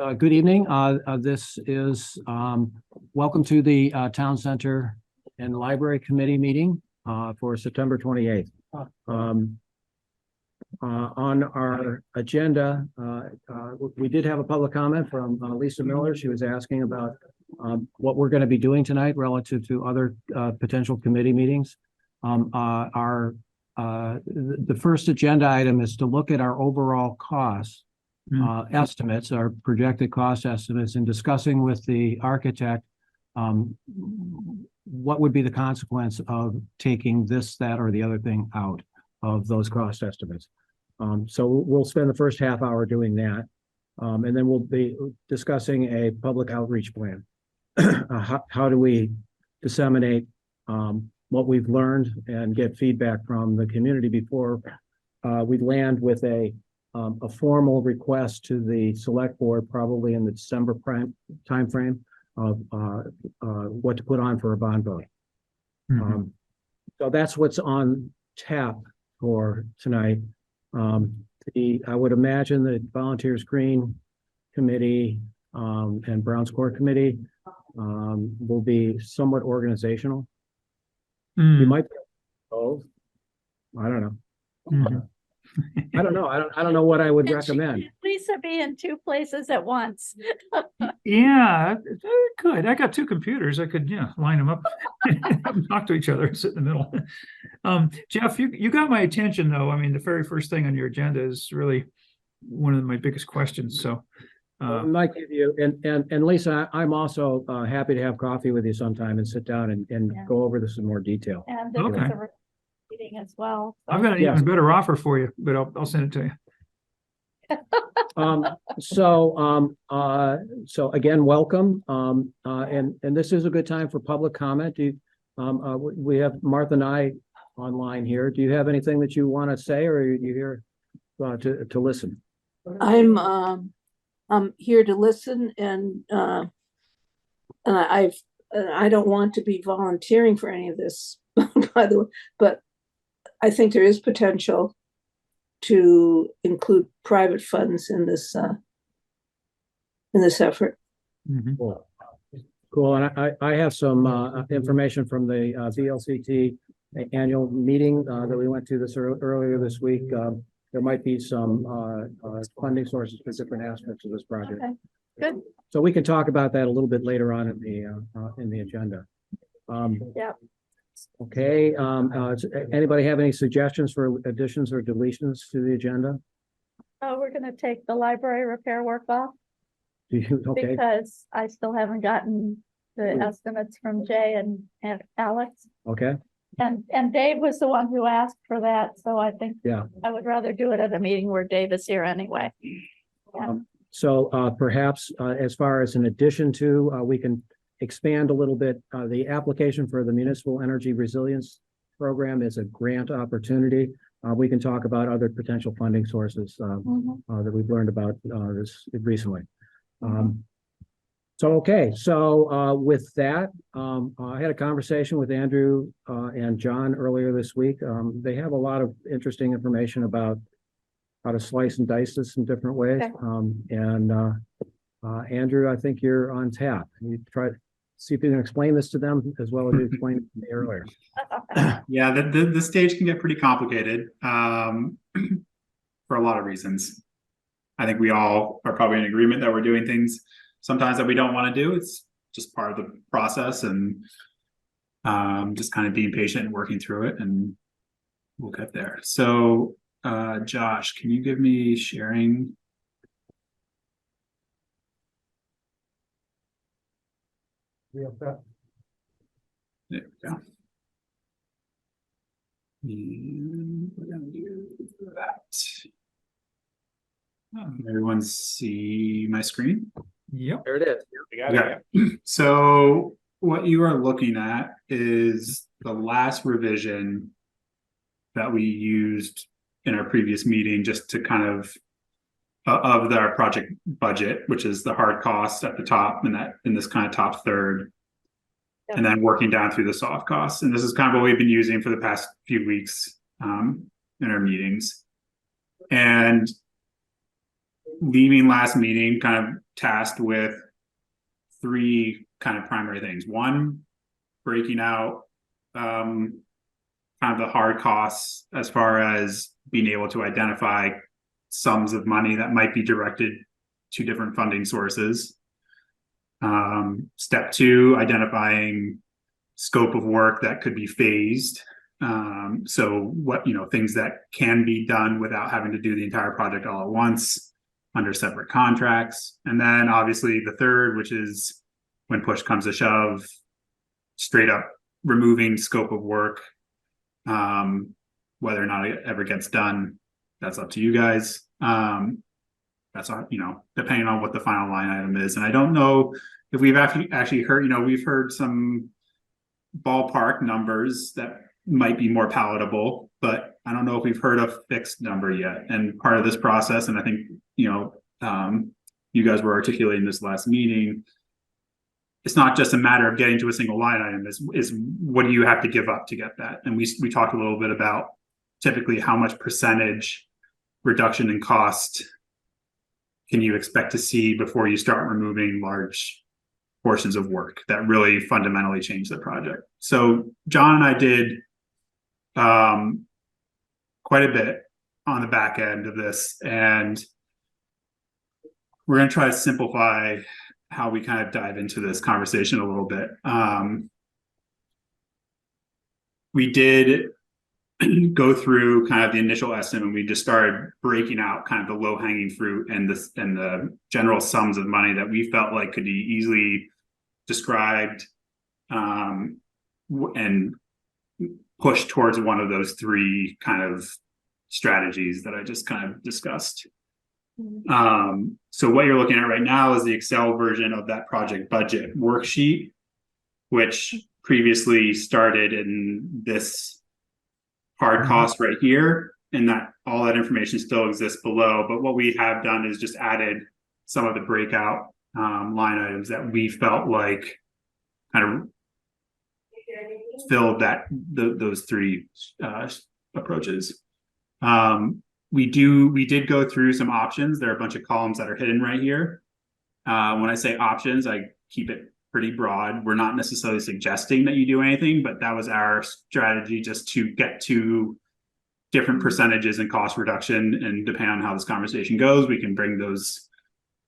Good evening. This is welcome to the Town Center and Library Committee meeting for September 28th. On our agenda, we did have a public comment from Lisa Miller. She was asking about what we're going to be doing tonight relative to other potential committee meetings. The first agenda item is to look at our overall costs. Estimates, our projected cost estimates, and discussing with the architect what would be the consequence of taking this, that, or the other thing out of those cost estimates. So we'll spend the first half hour doing that, and then we'll be discussing a public outreach plan. How do we disseminate what we've learned and get feedback from the community before we land with a formal request to the select board, probably in the December timeframe, of what to put on for a bond vote. So that's what's on tap for tonight. I would imagine the Volunteers Green Committee and Browns Court Committee will be somewhat organizational. You might be both. I don't know. I don't know. I don't know what I would recommend. Lisa be in two places at once. Yeah, good. I got two computers. I could, line them up, talk to each other, and sit in the middle. Jeff, you got my attention though. I mean, the very first thing on your agenda is really one of my biggest questions. So, I might give you and Lisa, I'm also happy to have coffee with you sometime and sit down and go over this in more detail. And okay. Meeting as well. So. I've got an even better offer for you, but I'll send it to you. So again, welcome. And this is a good time for public comment. We have Martha and I online here. Do you have anything that you want to say, or are you here to listen? I'm here to listen, and I don't want to be volunteering for any of this, by the way, but I think there is potential to include private funds in this effort. Cool. And I have some information from the VLCT annual meeting that we went to earlier this week. There might be some funding sources for different aspects of this project. Okay. Good. So we can talk about that a little bit later on in the agenda. Yeah. Okay. Anybody have any suggestions for additions or deletions to the agenda? Oh, we're going to take the library repair work off. Okay. Because I still haven't gotten the estimates from Jay and Alex. Okay. And Dave was the one who asked for that, so I think I would rather do it at a meeting where Dave is here anyway. Yeah. So perhaps as far as an addition to, we can expand a little bit. The application for the Municipal Energy Resilience Program is a grant opportunity. We can talk about other potential funding sources that we've learned about this recently. So with that, I had a conversation with Andrew and John earlier this week. They have a lot of interesting information about how to slice and dice this in different ways. Okay. Andrew, I think you're on tap. You try to see if you can explain this to them as well as you explained it to me earlier. Yeah, the stage can get pretty complicated for a lot of reasons. I think we all are probably in agreement that we're doing things sometimes that we don't want to do. It's just part of the process, and just kind of being patient and working through it, and we'll get there. So Josh, can you give me sharing? There we go. And we're gonna do that. Everyone see my screen? Yep. There it is. We got it. So what you are looking at is the last revision that we used in our previous meeting, just to kind of our project budget, which is the hard cost at the top, and that in this kind of top third, and then working down through the soft costs. And this is kind of what we've been using for the past few weeks in our meetings. And leaving last meeting kind of tasked with three kind of primary things. One, breaking out kind of the hard costs as far as being able to identify sums of money that might be directed to different funding sources. Step two, identifying scope of work that could be phased. So what, things that can be done without having to do the entire project all at once under separate contracts. And then obviously the third, which is when push comes to shove, straight up removing scope of work. Whether or not it ever gets done, that's up to you guys. That's depending on what the final line item is. And I don't know if we've actually heard, we've heard some ballpark numbers that might be more palatable, but I don't know if we've heard a fixed number yet. And part of this process, and I think, you guys were articulating this last meeting, it's not just a matter of getting to a single line item, is what do you have to give up to get that? And we talked a little bit about typically how much percentage reduction in cost can you expect to see before you start removing large portions of work that really fundamentally change the project. So John and I did quite a bit on the back end of this, and we're going to try to simplify how we kind of dive into this conversation a little bit. We did go through kind of the initial estimate, and we just started breaking out kind of the low-hanging fruit and the general sums of money that we felt like could be easily described and pushed towards one of those three kind of strategies that I just kind of discussed. So what you're looking at right now is the Excel version of that project budget worksheet, which previously started in this hard cost right here, and that all that information still exists below. But what we have done is just added some of the breakout line items that we felt like kind of filled those three approaches. We did go through some options. There are a bunch of columns that are hidden right here. When I say options, I keep it pretty broad. We're not necessarily suggesting that you do anything, but that was our strategy, just to get to different percentages and cost reduction. And depending on how this conversation goes, we can bring those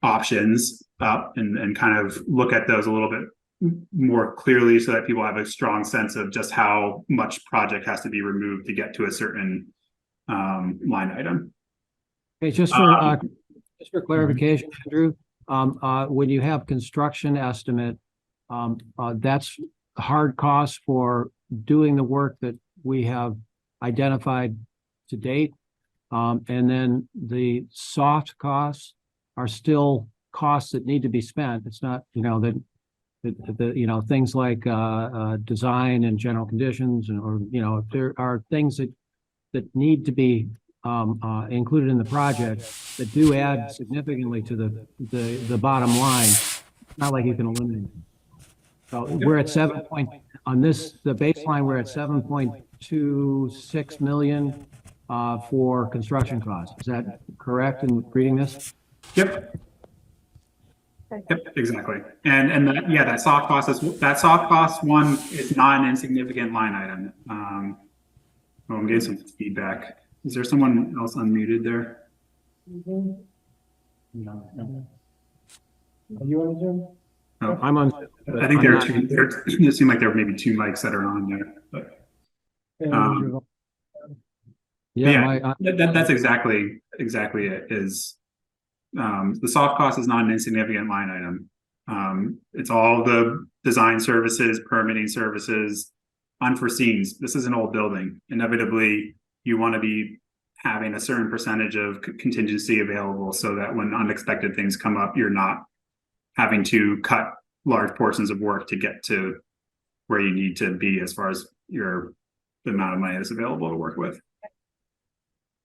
options up and kind of look at those a little bit more clearly so that people have a strong sense of just how much project has to be removed to get to a certain line item. Okay, just for clarification, Andrew, when you have construction estimate, that's hard costs for doing the work that we have identified to date. And then the soft costs are still costs that need to be spent. It's not, things like design and general conditions, or if there are things that need to be included in the project that do add significantly to the bottom line. Not like you can eliminate them. So we're at the baseline, we're at 7.26 million for construction costs. Is that correct in reading this? Yep, exactly. And that soft cost one is not an insignificant line item. I'm getting some feedback. Is there someone else unmuted there? No. Are you on Zoom? No, I'm on. I think there are two. It seemed like there were maybe two mics that are on there. But that's exactly it. Is the soft cost is not an insignificant line item. It's all the design services, permitting services, unforeseens. This is an old building. Inevitably, you want to be having a certain percentage of contingency available so that when unexpected things come up, you're not having to cut large portions of work to get to where you need to be as far as the amount of money that's available to work with.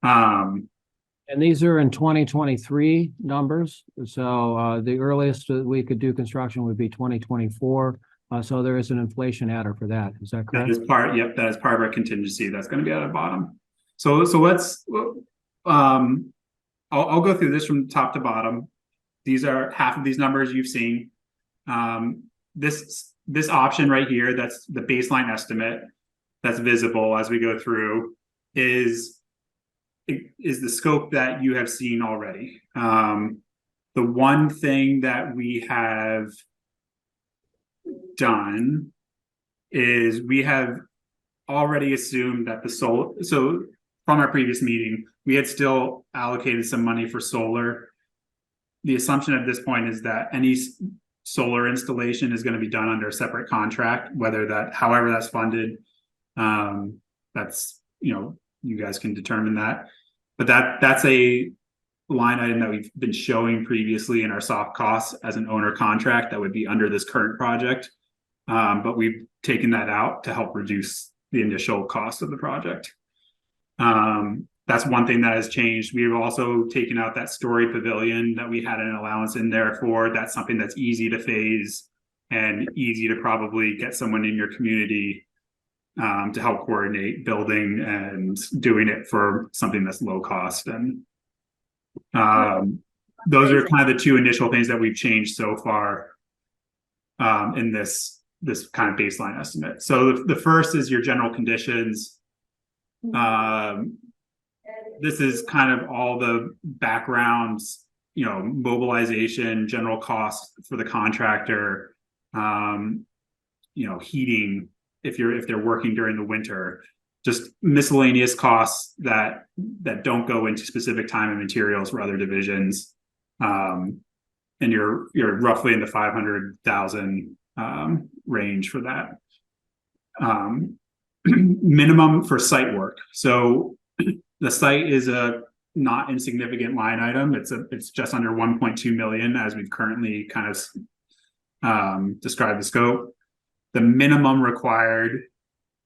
And these are in 2023 numbers. So the earliest that we could do construction would be 2024. So there is an inflation adder for that. Is that correct? That is part of our contingency. That's going to be at the bottom. So let's I'll go through this from top to bottom. These are half of these numbers you've seen. This option right here, that's the baseline estimate that's visible as we go through, is the scope that you have seen already. The one thing that we have done is we have already assumed that so from our previous meeting, we had still allocated some money for solar. The assumption at this point is that any solar installation is going to be done under a separate contract, however that's funded. That's, you guys can determine that, but that's a line item that we've been showing previously in our soft costs as an owner contract that would be under this current project. But we've taken that out to help reduce the initial cost of the project. That's one thing that has changed. We've also taken out that story pavilion that we had an allowance in there for. That's something that's easy to phase and easy to probably get someone in your community to help coordinate building and doing it for something that's low cost. And those are kind of the two initial things that we've changed so far in this kind of baseline estimate. So the first is your general conditions. This is kind of all the backgrounds, mobilization, general cost for the contractor, heating if they're working during the winter, just miscellaneous costs that don't go into specific time and materials for other divisions. And you're roughly in the 500,000 range for that. Minimum for site work. So the site is a not insignificant line item. It's just under 1.2 million as we've currently kind of described the scope. The minimum required,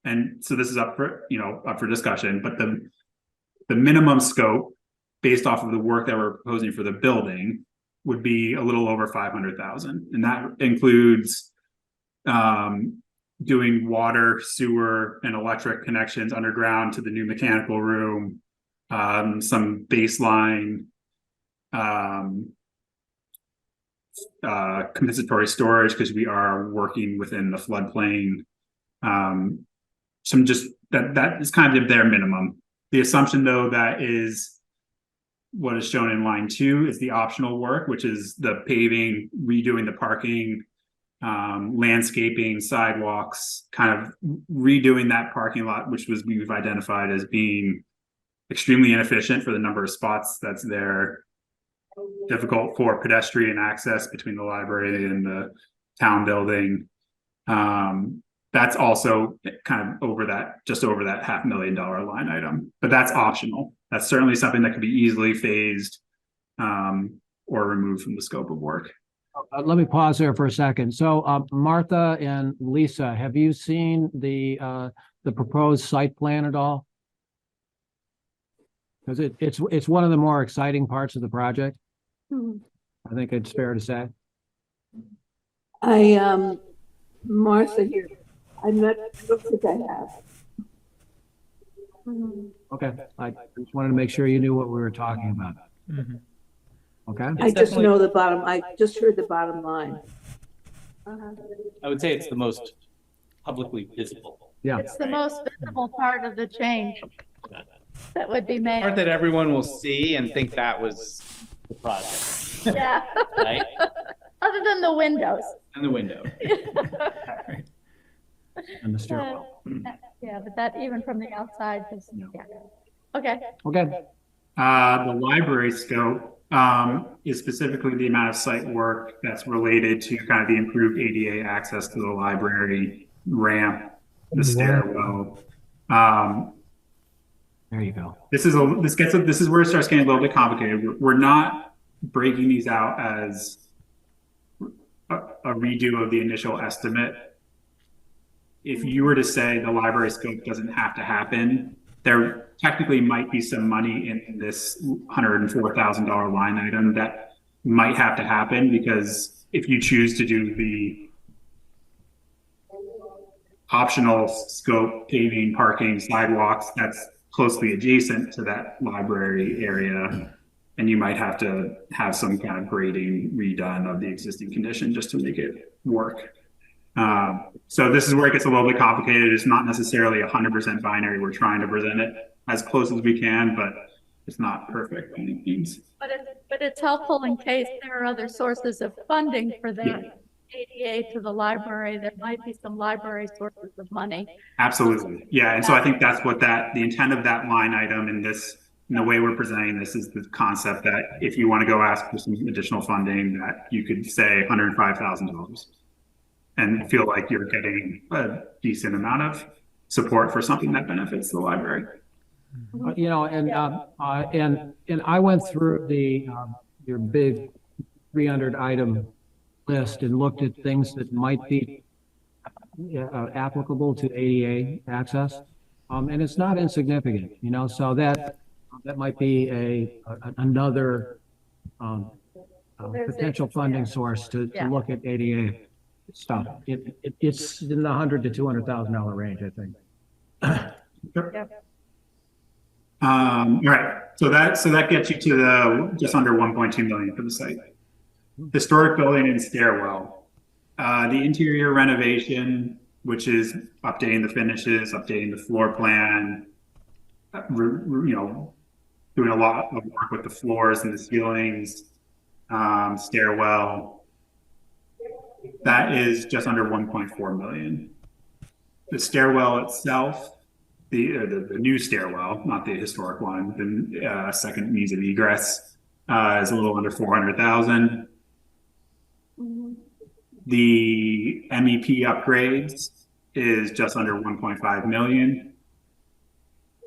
and so this is up for discussion, but the minimum scope based off of the work that we're proposing for the building would be a little over 500,000, and that includes doing water, sewer, and electric connections underground to the new mechanical room, some baseline compensatory storage because we are working within the floodplain. Some just that is kind of their minimum. The assumption, though, that is what is shown in line 2 is the optional work, which is the paving, redoing the parking, landscaping, sidewalks, kind of redoing that parking lot, which we've identified as being extremely inefficient for the number of spots that's there, difficult for pedestrian access between the library and the town building. That's also kind of just over that $500,000 line item, but that's optional. That's certainly something that could be easily phased or removed from the scope of work. Let me pause there for a second. So, Martha and Lisa, have you seen the proposed site plan at all? Because it's one of the more exciting parts of the project. I think it's fair to say. Martha here. I don't think I have. Okay, I just wanted to make sure you knew what we were talking about. Mm-hmm. Okay. I just know the bottom. I just heard the bottom line. I would say it's the most publicly visible. Yeah. It's the most visible part of the change that would be made. Part that everyone will see and think that was the project. Yeah. Right? Other than the windows. And the window. And the stairwell. Yeah, but that even from the outside, yeah. Okay. Okay. The library scope is specifically the amount of site work that's related to kind of the improved ADA access to the library, ramp, the stairwell. There you go. This is where it starts getting a little bit complicated. We're not breaking these out as a redo of the initial estimate. If you were to say the library scope doesn't have to happen, there technically might be some money in this $104,000 line item that might have to happen, because if you choose to do the optional scope, paving, parking, sidewalks, that's closely adjacent to that library area. And you might have to have some kind of grading redone of the existing condition just to make it work. So this is where it gets a little bit complicated. It's not necessarily 100% binary. We're trying to present it as close as we can, but it's not perfect by any means. But it's helpful in case there are other sources of funding for that ADA to the library. There might be some library sources of money. Absolutely. Yeah. And so I think that's what the intent of that line item in this, in the way we're presenting this, is the concept that if you want to go ask for some additional funding, that you could say $105,000 and feel like you're getting a decent amount of support for something that benefits the library. You know, and I went through your big 300 item list and looked at things that might be applicable to ADA access. And it's not insignificant, you know, so that might be another potential funding source to look at ADA stuff. It's in the $100,000 to $200,000 range, I think. Yep. All right. So that gets you to the just under 1.2 million for the site. Historic building and stairwell. The interior renovation, which is updating the finishes, updating the floor plan, you know, doing a lot of work with the floors and the ceilings, stairwell. That is just under 1.4 million. The stairwell itself, the new stairwell, not the historic one, the second means of egress, is a little under 400,000. The MEP upgrades is just under 1.5 million.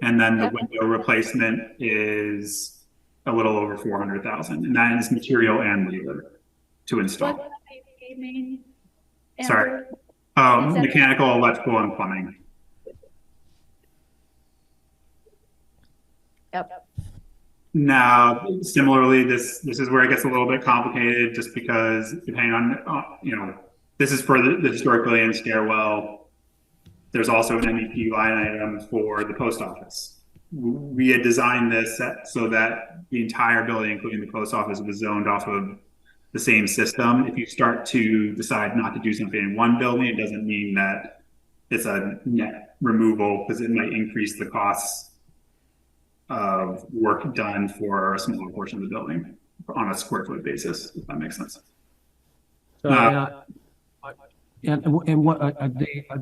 And then the window replacement is a little over 400,000. And that is material and labor to install. What do you mean? Sorry. Mechanical, electrical, and plumbing. Yep. Now, similarly, this is where it gets a little bit complicated, just because depending on, you know, this is for the historic building and stairwell. There's also an MEP line item for the post office. We had designed this so that the entire building, including the post office, was zoned off of the same system. If you start to decide not to do something in one building, it doesn't mean that it's a net removal, because it might increase the costs of work done for a smaller portion of the building on a square foot basis, if that makes sense. So, and what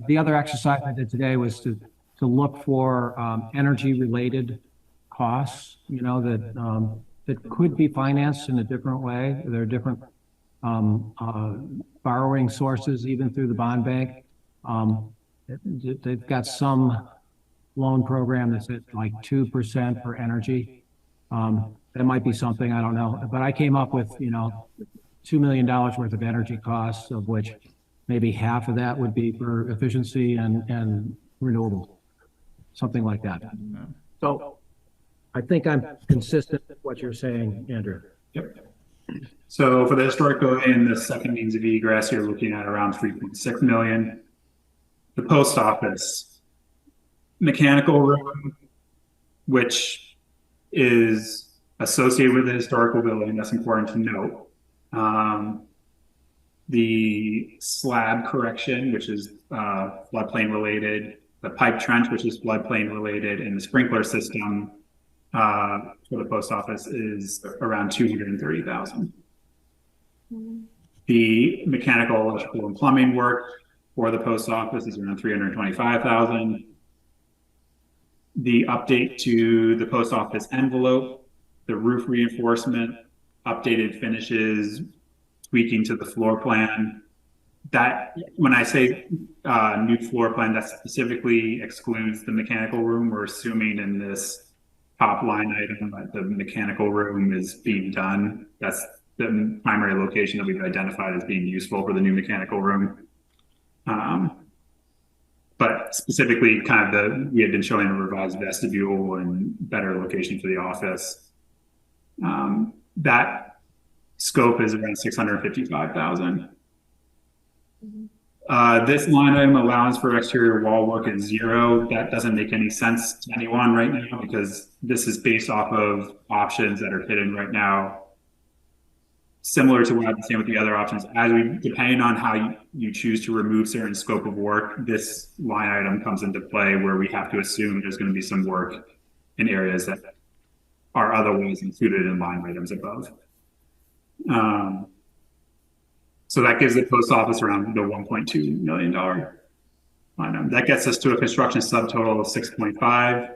the other exercise I did today was to look for energy related costs, you know, that could be financed in a different way. There are different borrowing sources, even through the bond bank. They've got some loan program that's at like 2% for energy. That might be something, I don't know, but I came up with, you know, $2 million worth of energy costs, of which maybe half of that would be for efficiency and renewable, something like that. So I think I'm consistent with what you're saying, Andrew. Yep. So for the historic building, the second means of egress, you're looking at around 3.6 million. The post office, mechanical room, which is associated with the historical building, that's important to note. The slab correction, which is floodplain related, the pipe trench, which is floodplain related, and the sprinkler system for the post office is around 230,000. The mechanical, electrical, and plumbing work for the post office is around 325,000. The update to the post office envelope, the roof reinforcement, updated finishes, tweaking to the floor plan. That, when I say new floor plan, that specifically excludes the mechanical room. We're assuming in this top line item that the mechanical room is being done. That's the primary location that we've identified as being useful for the new mechanical room. But specifically kind of we had been showing a revised vestibule and better location for the office. That scope is around 655,000. This line item allowance for exterior wall work is 0. That doesn't make any sense to anyone right now because this is based off of options that are hidden right now. Similar to what I've been saying with the other options, depending on how you choose to remove certain scope of work, this line item comes into play where we have to assume there's going to be some work in areas that are otherwise included in line items above. So that gives the post office around the $1.2 million line item. That gets us to a construction subtotal of 6.5.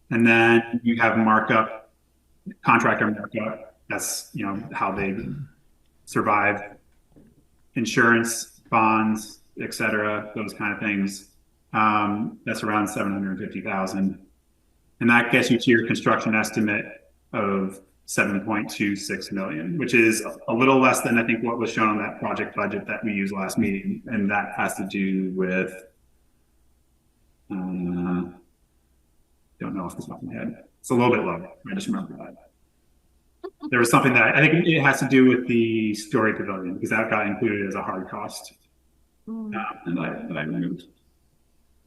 And then you have markup, contractor markup. That's, you know, how they survive. Insurance, bonds, etc., those kind of things. That's around 750,000. And that gets you to your construction estimate of 7.26 million, which is a little less than I think what was shown on that project budget that we used last meeting. And that has to do with, don't know off the top of my head. It's a little bit low. I just remember that. There was something that I think it has to do with the story pavilion because that got included as a hard cost. And that I removed.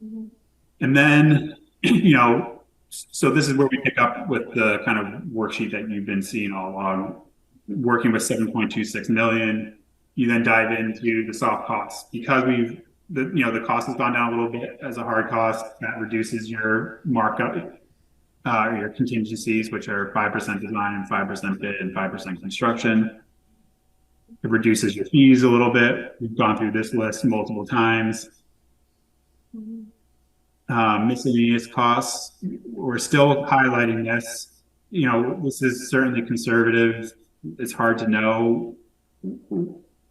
And then, you know, so this is where we pick up with the kind of worksheet that you've been seeing all along, working with 7.26 million. You then dive into the soft costs because the cost has gone down a little bit as a hard cost. That reduces your markup, your contingencies, which are 5% design and 5% bid and 5% construction. It reduces your fees a little bit. We've gone through this list multiple times. Miscellaneous costs, we're still highlighting this. You know, this is certainly conservative. It's hard to know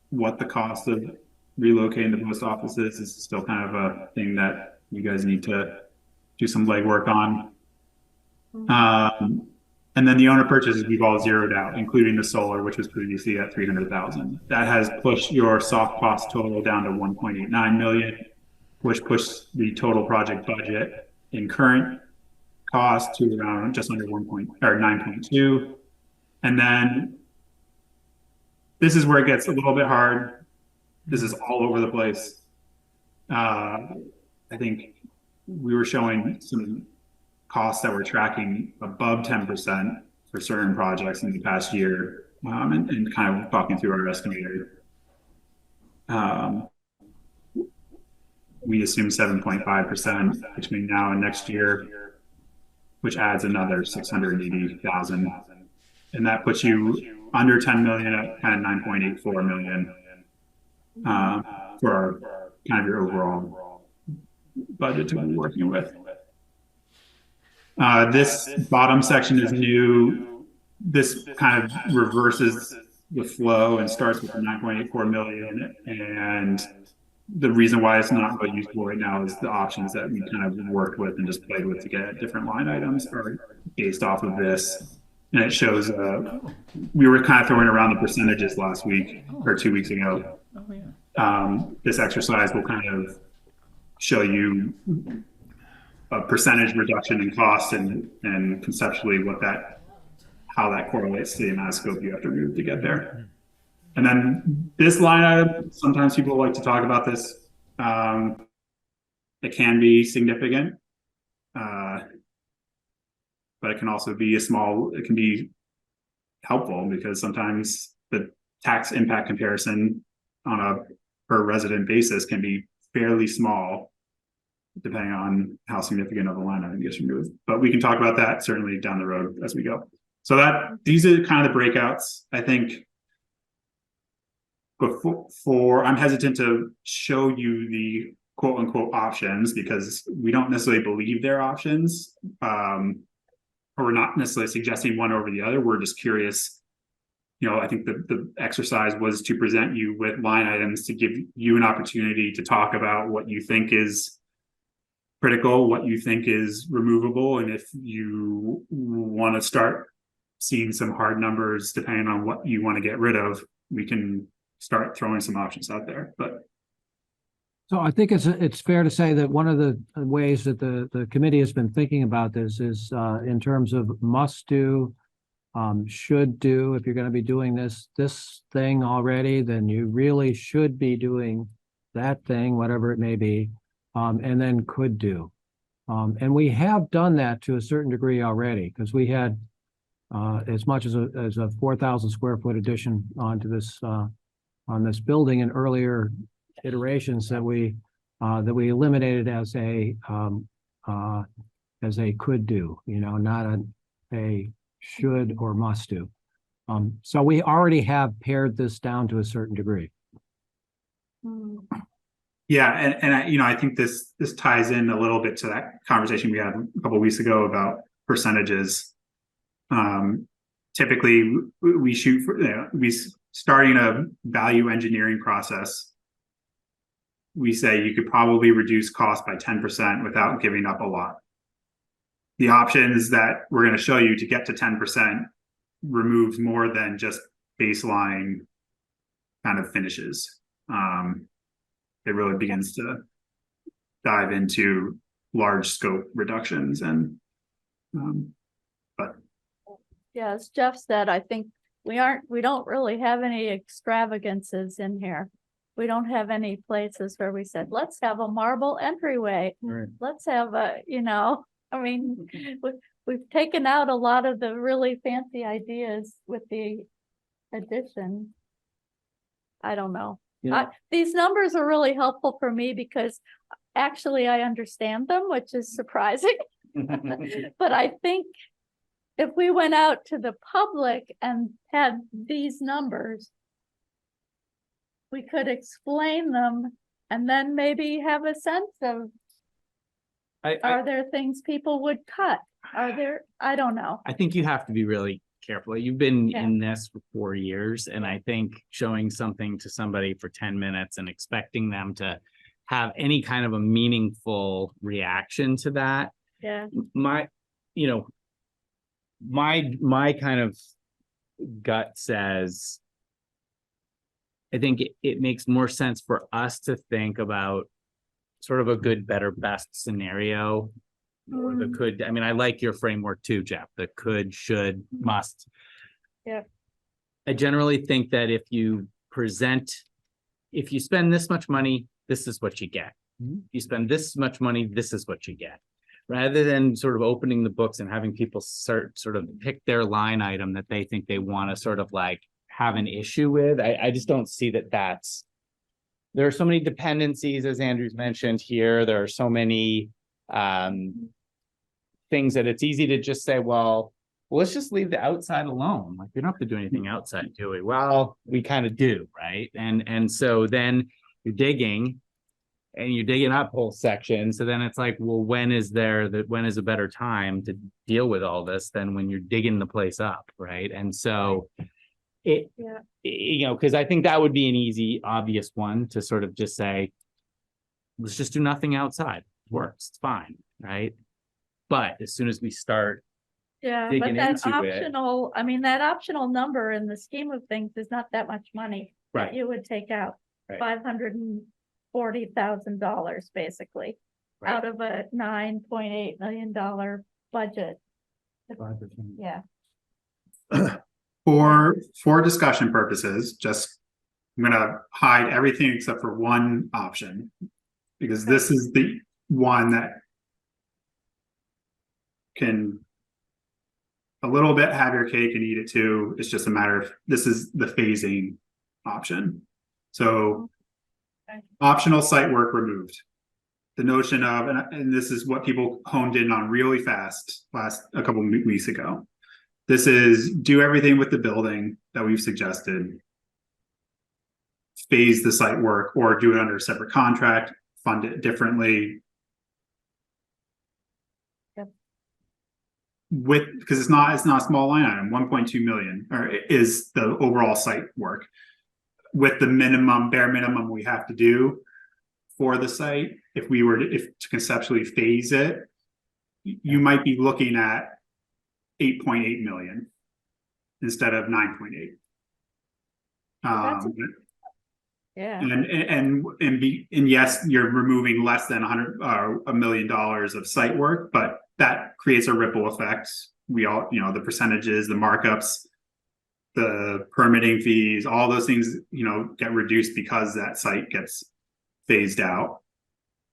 what the cost of relocating the post office is. This is still kind of a thing that you guys need to do some legwork on. And then the owner purchases we've all zeroed out, including the solar, which was previously at 300,000. That has pushed your soft cost total down to 1.89 million, which pushed the total project budget in current cost to around just under 9.2. And then this is where it gets a little bit hard. This is all over the place. I think we were showing some costs that were tracking above 10% for certain projects in the past year, and kind of talking through our estimator. We assume 7.5% between now and next year, which adds another 680,000, and that puts you under 10 million at kind of 9.84 million for our, kind of your overall budget to be working with. This bottom section is new. This kind of reverses the flow and starts with the 9.84 million. And the reason why it's not really useful right now is the options that we kind of worked with and just played with to get different line items are based off of this. And it shows, we were kind of throwing around the percentages last week or 2 weeks ago. This exercise will kind of show you a percentage reduction in cost and conceptually how that correlates to the amount of scope you have to remove to get there. And then this line item, sometimes people like to talk about this. It can be significant, but it can also be it can be helpful because sometimes the tax impact comparison on a per resident basis can be fairly small, depending on how significant of a line item gets removed. But we can talk about that certainly down the road as we go. So these are kind of the breakouts. I think I'm hesitant to show you the quote unquote options because we don't necessarily believe they're options, or we're not necessarily suggesting one over the other. We're just curious. You know, I think the exercise was to present you with line items to give you an opportunity to talk about what you think is critical, what you think is removable, and if you want to start seeing some hard numbers depending on what you want to get rid of, we can start throwing some options out there. But so I think it's fair to say that one of the ways that the committee has been thinking about this is in terms of must do, should do. If you're going to be doing this thing already, then you really should be doing that thing, whatever it may be, and then could do. And we have done that to a certain degree already, because we had as much as a 4,000 square foot addition onto this on this building in earlier iterations that we eliminated as a could do, not a should or must do. So we already have pared this down to a certain degree. Yeah, and I think this ties in a little bit to that conversation we had a couple of weeks ago about percentages. Typically, we shoot for starting a value engineering process. We say you could probably reduce cost by 10% without giving up a lot. The options that we're going to show you to get to 10% removes more than just baseline kind of finishes. It really begins to dive into large scope reductions and Yeah, as Jeff said, I think we don't really have any extravagances in here. We don't have any places where we said, let's have a marble entryway. Right. Let's have we've taken out a lot of the really fancy ideas with the addition. I don't know. These numbers are really helpful for me because actually I understand them, which is surprising. But I think if we went out to the public and had these numbers, we could explain them and then maybe have a sense of, are there things people would cut? I don't know. I think you have to be really careful. You've been in this for 4 years, and I think showing something to somebody for 10 minutes and expecting them to have any kind of a meaningful reaction to that. Yeah. My kind of gut says, I think it makes more sense for us to think about sort of a good, better, best scenario. Or the could, I mean, I like your framework too, Jeff, the could, should, must. Yeah. I generally think that if you spend this much money, this is what you get. If you spend this much money, this is what you get. Rather than sort of opening the books and having people sort of pick their line item that they think they want to sort of like have an issue with. I just don't see that there are so many dependencies, as Andrew's mentioned here. There are so many things that it's easy to just say, well, let's just leave the outside alone. Like, we don't have to do anything outside, do we? Well, we kind of do, right? And so then you're digging up whole sections. So then it's like, well, when is a better time to deal with all this than when you're digging the place up, right? And so because I think that would be an easy, obvious one to sort of just say, let's just do nothing outside. It works, it's fine, right? But as soon as we start digging that into optional, that optional number in the scheme of things is not that much money. Right. That you would take out $540,000 basically out of a $9.8 million budget. 5%. Yeah. For discussion purposes, I'm gonna hide everything except for one option, because this is the one that can a little bit have your cake and eat it too. It's just a matter of, this is the phasing option. So optional site work removed. The notion of, and this is what people honed in on really fast a couple of weeks ago. This is do everything with the building that we've suggested, phase the site work, or do it under a separate contract, fund it differently. Because it's not a small line item, 1.2 million is the overall site work. With the bare minimum we have to do for the site, if we were to conceptually phase it, you might be looking at 8.8 million instead of 9.8. And yes, you're removing less than $1 million of site work, but that creates a ripple effect. We all, the percentages, the markups, the permitting fees, all those things, get reduced because that site gets phased out.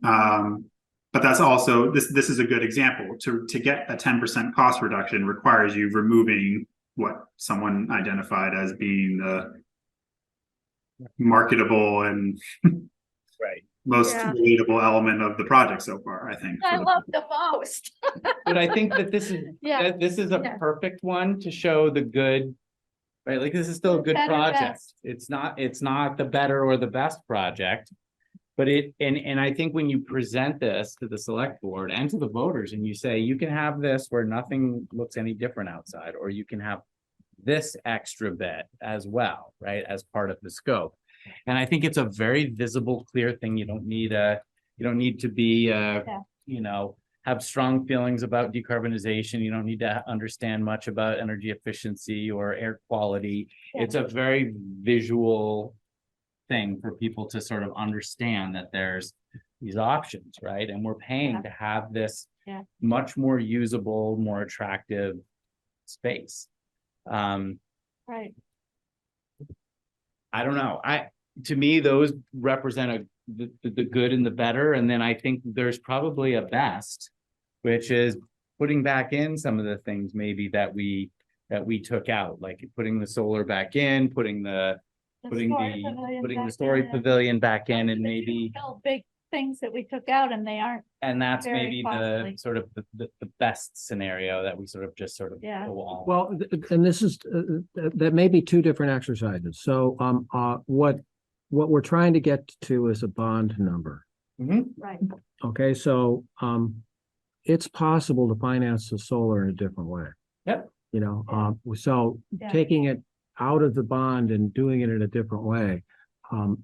But that's also, this is a good example. To get a 10% cost reduction requires you removing what someone identified as being the marketable and Right. most Yeah. relatable element of the project so far, I think. I love the most. But I think that this is, Yeah. this is a Yeah. perfect one to show the good, right? Like, this is still a good Better project. best. It's not the better or the best project. But and I think when you present this to the select board and to the voters and you say, you can have this where nothing looks any different outside, or you can have this extra bit as well, right? As part of the scope. And I think it's a very visible, clear thing. You don't need to be, you know, have strong feelings about decarbonization. You don't need to understand much about energy efficiency or air quality. Yeah. It's a very visual thing for people to sort of understand that there's these options, right? And we're paying to have this much more usable, more attractive space. Right. I don't know. To me, those represent the good and the better. And then I think there's probably a best, which is putting back in some of the things maybe that we took out, like putting the solar back in, putting the story pavilion back in, and maybe Big things that we took out and they aren't. and that's very maybe costly. the sort of the best scenario that we sort of Yeah. go all. Well, and this is, that may be two different exercises. So, what we're trying to get to is a bond number. Right. Okay, so, it's possible to finance the solar in a different way. Yep. You know, so Yeah. taking it out of the bond and doing it in a different way,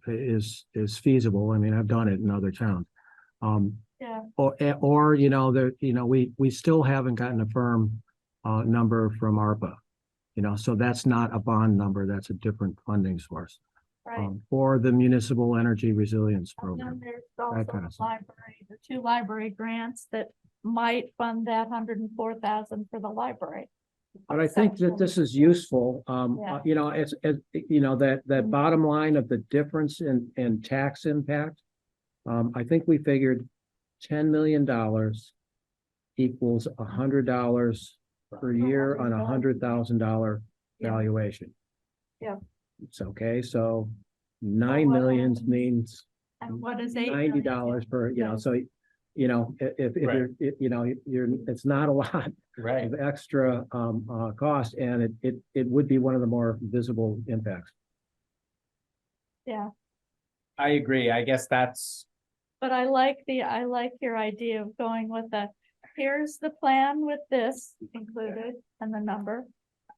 is feasible. I mean, I've done it in other towns. Yeah. Or, you know, we still haven't gotten a firm, number from ARPA. You know, so that's not a bond number, that's a different funding source. Right. Or the Municipal Energy Resilience And then Program. there's that also kind of the stuff. library, the 2 library grants that might fund that 104,000 for the library. But I think that this is useful, Yeah. you know, it's, you know, that bottom line of the difference in tax impact. I think we figured $10 million equals $100 per year on $100,000 Yeah. valuation. Yeah. It's okay, so 9 million means And what is $8 $90 per, you know, so, you know, if you're, you know, it's not a lot Right. of extra cost, and it would be one of the more visible impacts. Yeah, I agree. I guess that's but I like your idea of going with here's the plan with this included and the number.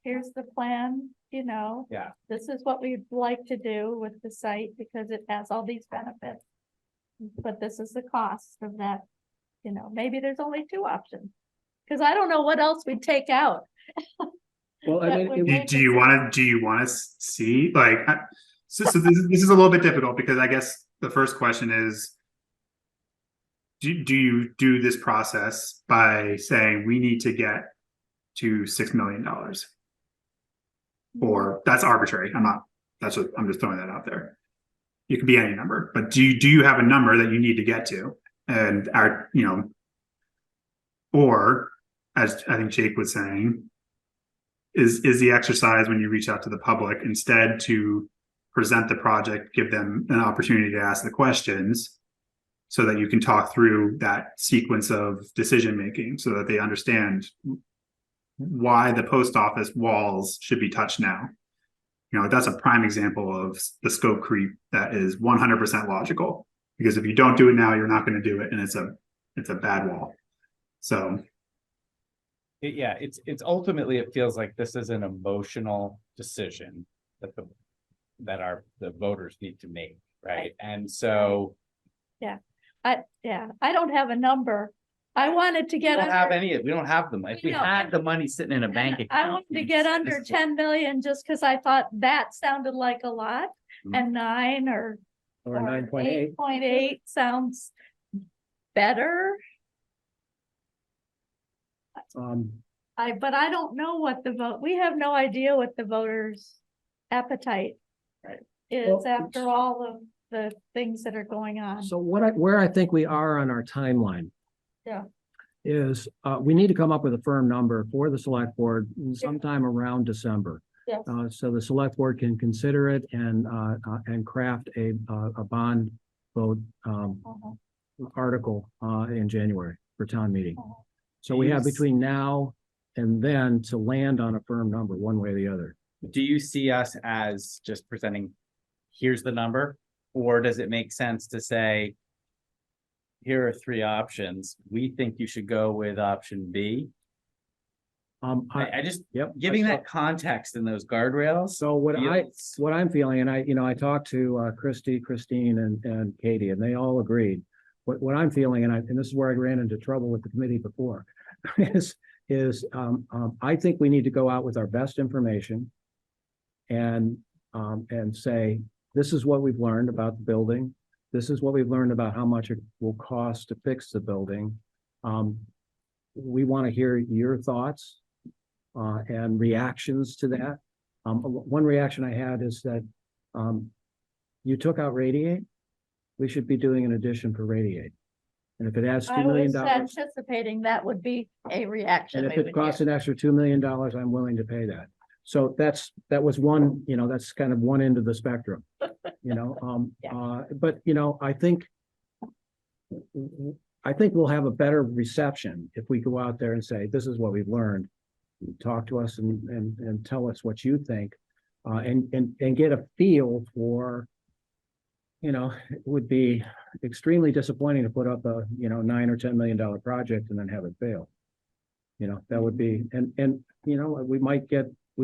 Here's the plan, you know. Yeah. This is what we'd like to do with the site because it has all these benefits. But this is the cost of that, you know, maybe there's only 2 options. Cause I don't know what else we'd take out. Well, I That mean, would it- make Do you want to see, like, so this is a little bit difficult because I guess the first question is, do you do this process by saying we need to get to $6 million? Or that's arbitrary. I'm just throwing that out there. It could be any number, but do you have a number that you need to get to? And you know, or as I think Jake was saying, is the exercise when you reach out to the public instead to present the project, give them an opportunity to ask the questions so that you can talk through that sequence of decision making so that they understand why the post office walls should be touched now. You know, that's a prime example of the scope creep that is 100% logical, because if you don't do it now, you're not going to do it, and it's a bad wall. So yeah, it's ultimately, it feels like this is an emotional decision that the voters need to make, right? And so I don't have a number. I wanted to we get don't have under, we don't have them. If we No. had the money sitting in a bank account. I wanted to get under this- 10 million just because I thought that sounded like a lot. Mhm. And 9 or 9.8. 8.8 sounds better. But I don't know what we have no idea what the voters' appetite Right. is Well, after all of the things that are going on. So where I think we are on our timeline. Yeah. Is, we need to come up with a firm number for the select board sometime around December. Yes. So the select board can consider it and craft a bond vote, Uh-huh. article, in January for town meeting. Uh-huh. So we have Yes. between now and then to land on a firm number, one way or the other. Do you see us as just presenting, here's the number? Or does it make sense to say, here are three options. We think you should go with option B. I just, Yep. giving that context and those guardrails. So what feels- I'm feeling, and I talked to Christine and Katie, and they all agreed. What I'm feeling, and this is where I ran into trouble with the committee before, is I think we need to go out with our best information and say, this is what we've learned about the building. This is what we've learned about how much it will cost to fix the building. We want to hear your thoughts and reactions to that. One reaction I had is that you took out radiate. We should be doing an addition for radiate. And if it adds $2 I million, was anticipating that would be a reaction. and if we it would costs get. an extra $2 million, I'm willing to pay that. So that was one, that's kind of one end of the spectrum, but I think we'll have a better reception if we go out there and say, this is what we've learned. Talk to us and tell us what you think, and get a feel for, it would be extremely disappointing to put up a, $9 or $10 million project and then have it fail. That would be, and we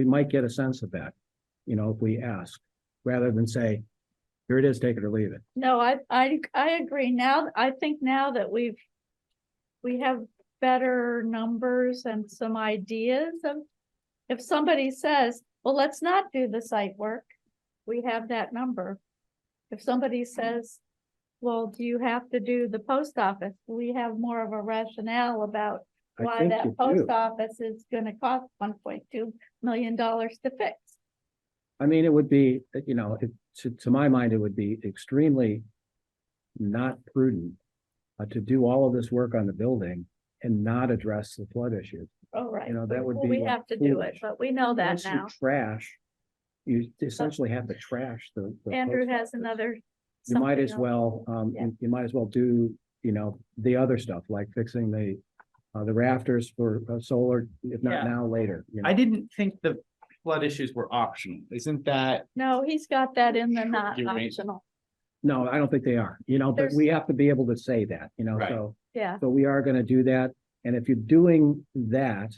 might get a sense of that, if we ask, rather than say, here it is, take it or leave it. No, I agree. Now, I think now that we have better numbers and some ideas of, if somebody says, well, let's not do the site work, we have that number. If somebody says, well, do you have to do the post office? We have more of a rationale about I why think you that post do. office is gonna cost $1.2 million to fix. I mean, it would be, to my mind, it would be extremely not prudent to do all of this work on the building and not address the flood issue. Oh, right. That would Well, be we have to do it, foolish. but we know that Once you now. trash, you essentially have to trash the. Andrew post has office. another. You might something as else. well, Yeah. you might as well do, the other stuff, like fixing the rafters for solar, if not Yeah. now, later. I didn't think the flood issues were optional. Isn't that? No, he's got that in the not You're right. optional. No, I don't think they are, but There's- we have to be able to say that, Right. so. Yeah, So we are gonna do that, and if you're doing that,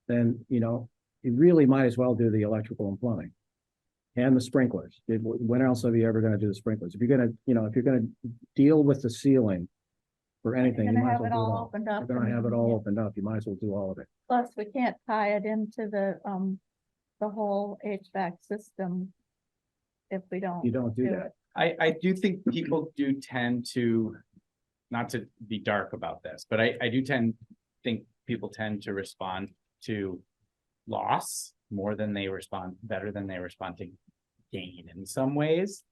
then, you really might as well do the electrical and plumbing. And the sprinklers. When else are you ever gonna do the sprinklers? If you're gonna deal with the ceiling for anything, you're you gonna might as have well it do it all all. opened up. You're gonna have it all Yeah. opened up, you might as well do all of it. Plus, we can't tie it into the whole HVAC system if we don't. You don't do that. it. I do think people do tend to, not to be dark about this, but I do think people tend to respond to loss more than they respond, better than they respond to gain in some ways.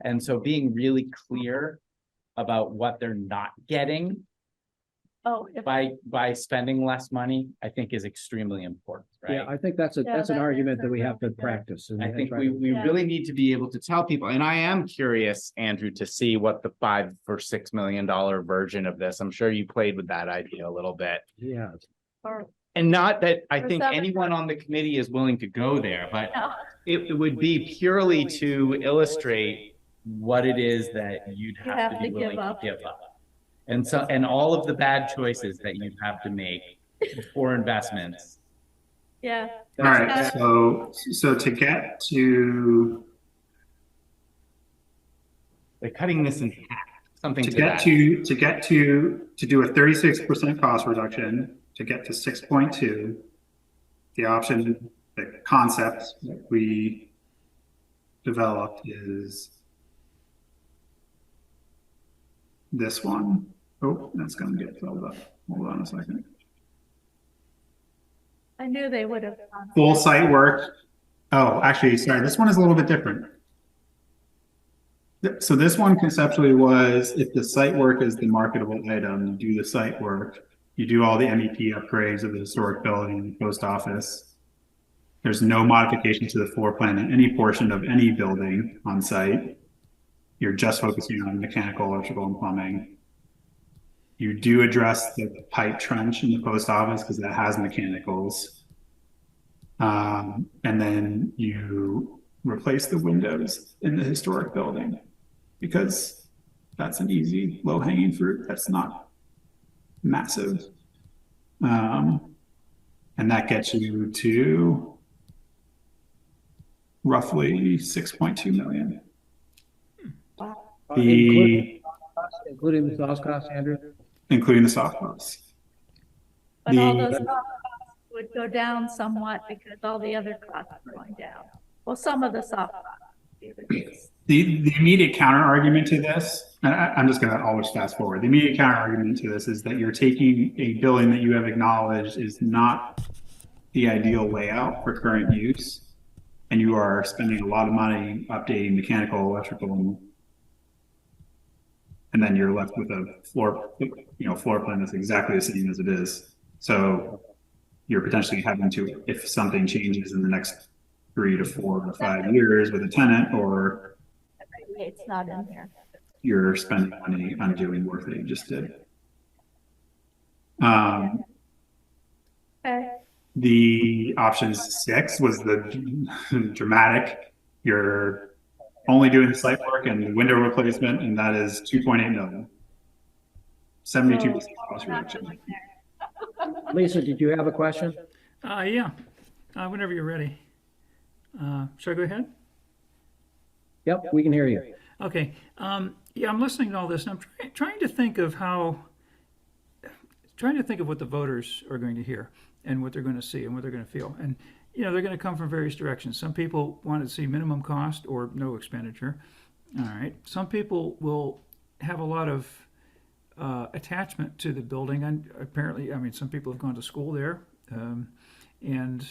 And so being really clear about what they're not getting Oh, if, by spending less money, I think is extremely important, Yeah, right? I think that's an that argument is that a we have to really good- practice. and- I and think try we to- Yeah. really need to be able to tell people, and I am curious, Andrew, to see what the $5 or $6 million version of this. I'm sure you played with that idea a little bit. Yeah, or, And not that I Or think 7. anyone on the committee is willing to go there, but no, it would be purely to illustrate what it is that you'd You have to be willing to give up. And so, and all of the bad choices that you'd have to make for investments. yeah. All right, so to get to Like cutting this in half, something to to get that. to do a 36% cost reduction, to get to 6.2, the concept that we developed is this one. Oh, that's gonna get filled up. Hold on a second. I knew they would have. Full site work. Oh, actually, sorry, this one is a little bit different. So this one conceptually was, if the site work is the marketable item, you do the site work, you do all the MEP upgrades of the historic building and the post office. There's no modification to the floor plan in any portion of any building on site. You're just focusing on mechanical, electrical, and plumbing. You do address the pipe trench in the post office because that has mechanicals. And then you replace the windows in the historic building because that's an easy, low-hanging fruit. That's not massive. And that gets you to roughly 6.2 million. Including the soft cost, Andrew? Including the soft costs. But all those costs would go down somewhat because all the other costs are going down. Well, some of the soft costs would be reduced. The immediate counter argument to this, and I'm just going to always fast forward. The immediate counter argument to this is that you're taking a building that you have acknowledged is not the ideal layout for current use, and you are spending a lot of money updating mechanical, electrical, and then you're left with a floor plan that's exactly the same as it is. So you're potentially having to, if something changes in the next 3 to 4 to 5 years with a tenant, or It's not in there. you're spending money on doing work that you just did. Okay. The option 6 was the dramatic. You're only doing the site work and the window replacement, and that is 2.8 million. 72% cost reduction. Lisa, did you have a question? Yeah, whenever you're ready. Should I go ahead? Yep, we can hear you. Okay. Yeah, I'm listening to all this, and I'm trying to think of what the voters are going to hear and what they're going to see and what they're going to feel. And, they're going to come from various directions. Some people want to see minimum cost or no expenditure. All right. Some people will have a lot of attachment to the building. And apparently, some people have gone to school there. And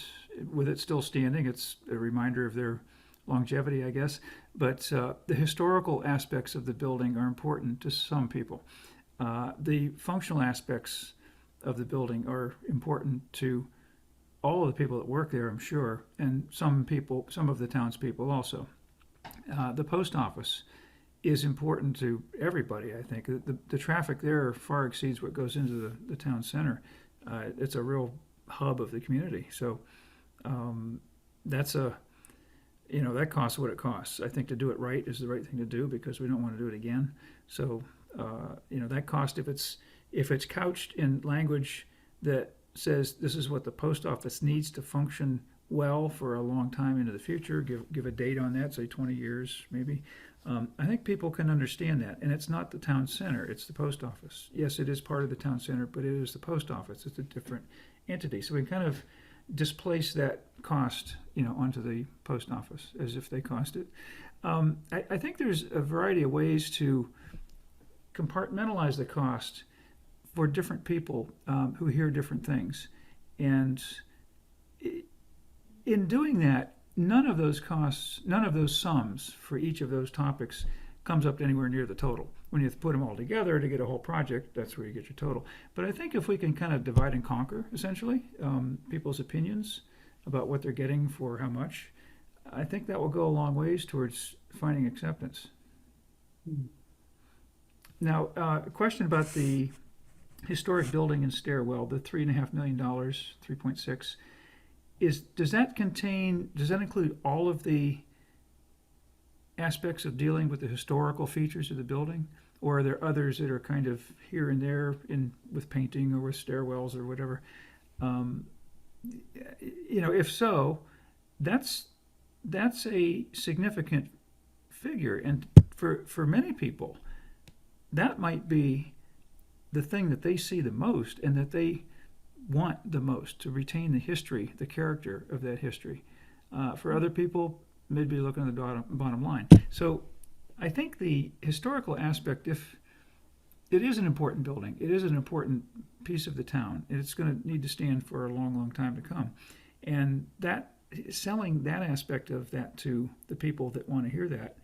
with it still standing, it's a reminder of their longevity, I guess. But the historical aspects of the building are important to some people. The functional aspects of the building are important to all of the people that work there, I'm sure, and some of the townspeople also. The post office is important to everybody, I think. The traffic there far exceeds what goes into the town center. It's a real hub of the community. So that's that costs what it costs. I think to do it right is the right thing to do because we don't want to do it again. So that cost, if it's couched in language that says this is what the post office needs to function well for a long time into the future, give a date on that, say 20 years maybe. I think people can understand that. And it's not the town center, it's the post office. Yes, it is part of the town center, but it is the post office. It's a different entity. So we kind of displace that cost, onto the post office as if they cost it. I think there's a variety of ways to compartmentalize the cost for different people who hear different things. And in doing that, none of those sums for each of those topics comes up to anywhere near the total. When you have to put them all together to get a whole project, that's where you get your total. But I think if we can kind of divide and conquer, essentially, people's opinions about what they're getting for how much, I think that will go a long ways towards finding acceptance. Now, a question about the historic building and stairwell, the $3.5 million, 3.6, does that include all of the aspects of dealing with the historical features of the building? Or are there others that are kind of here and there with painting or with stairwells or whatever? If so, that's a significant figure. And for many people, that might be the thing that they see the most and that they want the most, to retain the history, the character of that history. For other people, maybe looking at the bottom line. So I think the historical aspect, if it is an important building, it is an important piece of the town, and it's going to need to stand for a long, long time to come. And selling that aspect of that to the people that want to hear that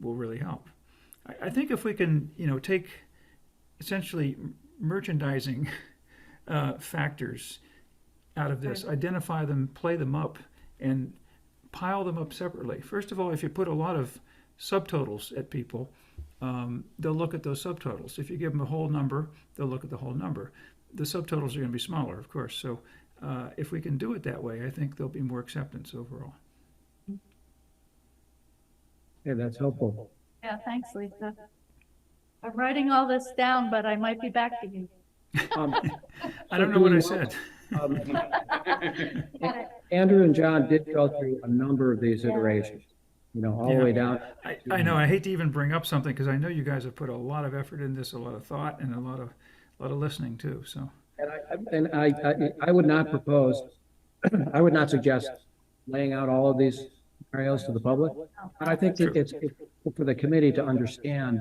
will really help. I think if we can, take essentially merchandising factors out of this, identify them, play them up, and pile them up separately. First of all, if you put a lot of subtotals at people, they'll look at those subtotals. If you give them a whole number, they'll look at the whole number. The subtotals are going to be smaller, of course. So if we can do it that way, I think there'll be more acceptance overall. Yeah, that's helpful. Yeah, thanks, Lisa. I'm writing all this down, but I might be back to you. Um, I don't know what I said. um, Andrew and John did go through a number of these iterations, all the way down. I know. I hate to even bring up something because I know you guys have put a lot of effort in this, a lot of thought, and a lot of listening too. So. And I would not propose, I would not suggest laying out all of these scenarios to the public. I think that it's for the committee to understand,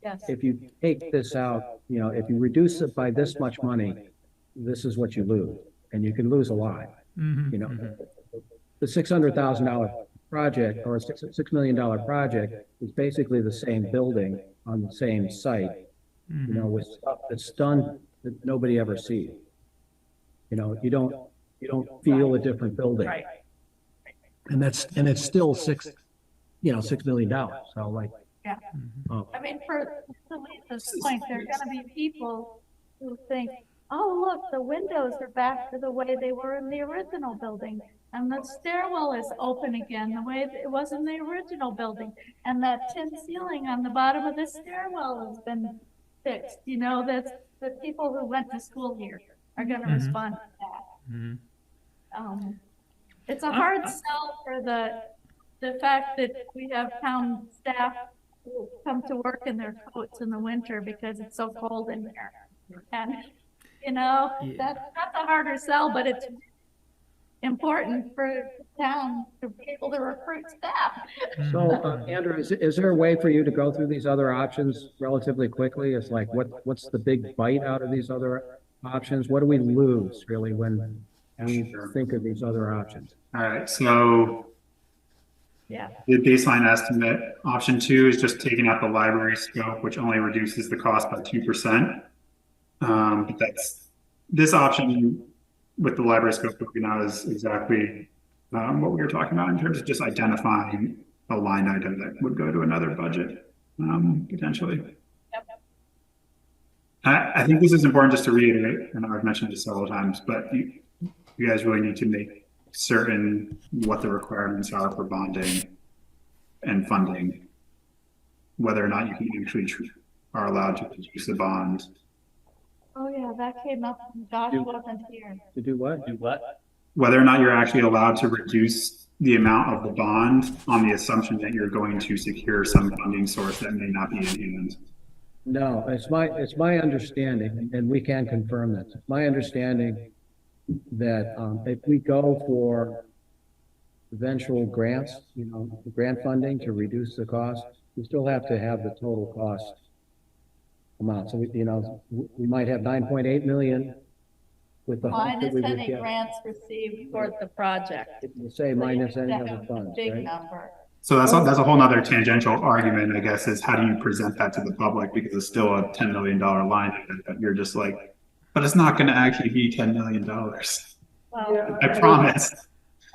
Yes. if you take this out, if you reduce it by this much money, this is what you lose, and you can lose a lot. Mhm. The $600,000 project or $6 million project is basically the same building on the same site, with stuff that's done that nobody ever sees. You don't feel a different building. Right. And it's still $6 million. So like, Yeah. I mean, to Lisa's point, there are going to be people who think, oh, look, the windows are back to the way they were in the original building. And the stairwell is open again, the way it was in the original building. And that tin ceiling on the bottom of the stairwell has been fixed. That's the people who went to school here are going to respond to that. It's a hard sell for the fact that we have town staff who come to work in their coats in the winter because it's so cold in there. And, that's a harder sell, but it's important for town, for people to recruit staff. So, Andrew, is there a way for you to go through these other options relatively quickly? It's like, what's the big bite out of these other options? What do we lose really when we think of these other options? All right, so Yeah. the baseline estimate, option 2 is just taking out the library scope, which only reduces the cost by 2%. But this option with the library scope looking out is exactly what we were talking about in terms of just identifying a line item that would go to another budget, potentially. Yep. I think this is important just to reiterate, and I've mentioned this several times, but you guys really need to make certain what the requirements are for bonding and funding, whether or not you can actually are allowed to produce a bond. Oh, yeah, that came up when Josh wasn't here. To do what? Do what? Whether or not you're actually allowed to reduce the amount of the bond on the assumption that you're going to secure some funding source that may not be in hand. No, it's my understanding, and we can confirm this. It's my understanding that if we go for eventual grants, grant funding to reduce the cost, we still have to have the total cost amount. So we might have 9.8 million with the hope that Minus we would any get. grants received for the project. We'll say minus any That other would be a funds, big right? number. So that's a whole nother tangential argument, I guess, is how do you present that to the public? Because it's still a $10 million line item that you're just like, but it's not going to actually be $10 million. Well, I promise.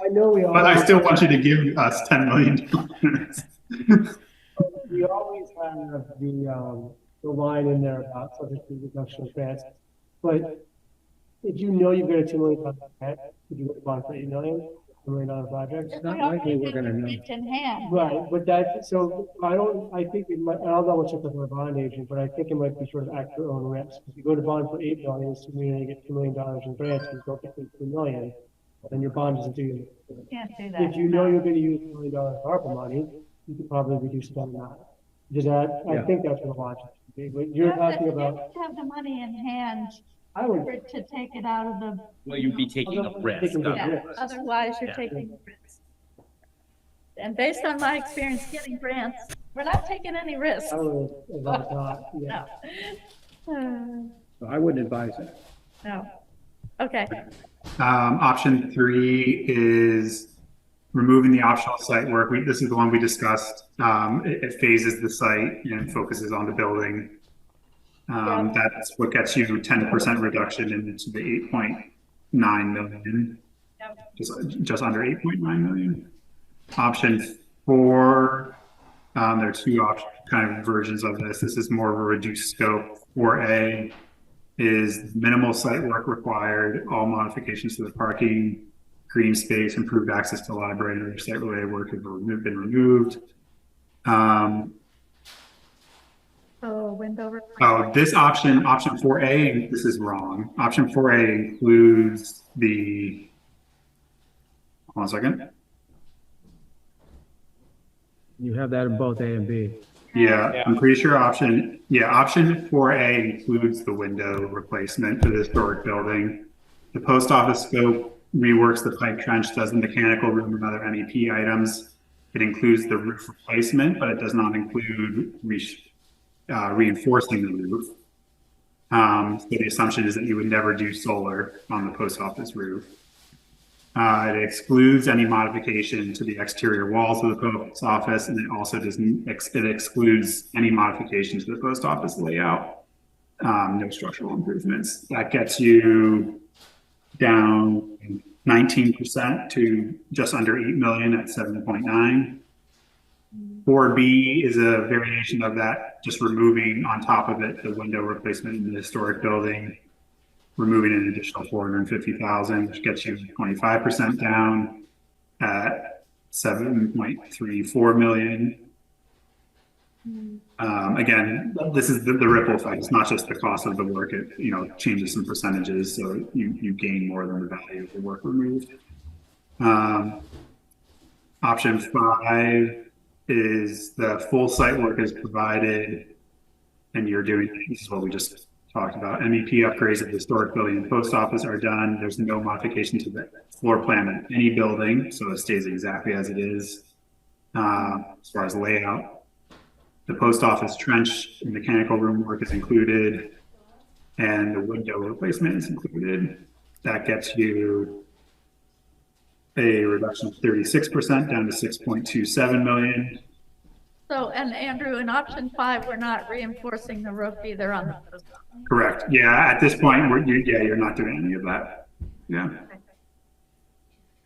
I know we But I still want you to give us $10 million. We always have the line in there about subject to reduction of grants. But if you've got a $2 million grant, would you go to bond for $8 million? $1 million project? if not we don't likely we're get gonna know. it in hand. Right, but I think it might, I'll double check with my bond agent, but I think it might be sort of at your own risk. If you go to bond for $8 million, assuming you get $2 million in grants, you don't get $2 million, then your bond doesn't do you. Can't do that. If you know you're gonna use $1 million ARPA money, you could probably reduce it down to $9. Does that, I Yeah. think that's what the logic would be, but You you're have to- talking you about, have to have the money in hand I would. to take it out of the, Well, you'd be taking a risk. Taking a of- yeah, risk. otherwise you're Yeah. taking risks. And based on my experience getting grants, we're not taking any risks. I don't know if that's not, yeah. No. So I wouldn't advise it. No. Okay. Option 3 is removing the optional site work. This is the one we discussed. It phases the site and focuses on the building. That's what gets you 10% reduction into the 8.9 million. Just under 8.9 million. Option 4, there are two kind of versions of this. This is more of a reduced scope. 4A is minimal site work required. All modifications to the parking, green space, improved access to library, and other site-related work have been removed. Window. This option 4A, this is wrong. Option 4A includes the. Hold on a second. You have that in both A and B. Yeah, I'm pretty sure option 4A includes the window replacement for the historic building. The post office scope reworks the pipe trench, does the mechanical room and other MEP items. It includes the roof replacement, but it does not include reinforcing the roof. So the assumption is that you would never do solar on the post office roof. It excludes any modification to the exterior walls of the post office, and it also it excludes any modification to the post office layout. No structural improvements. That gets you down 19% to just under 8 million at 7.9. 4B is a variation of that, just removing on top of it the window replacement in the historic building, removing an additional 450,000, which gets you 25% down at 7.34 million. Again, this is the ripple effect. It's not just the cost of the work. It changes some percentages, so you gain more than the value of the work removed. Option 5 is the full site work is provided, and you're doing, this is what we just talked about. MEP upgrades at the historic building and post office are done. There's no modification to the floor plan of any building, so it stays exactly as it is as far as layout. The post office trench and mechanical room work is included, and the window replacement is included. That gets you a reduction of 36% down to 6.27 million. So, and Andrew, in option 5, we're not reinforcing the roof either on the post office. Correct. Yeah, at this point, you're not doing any of that. Yeah.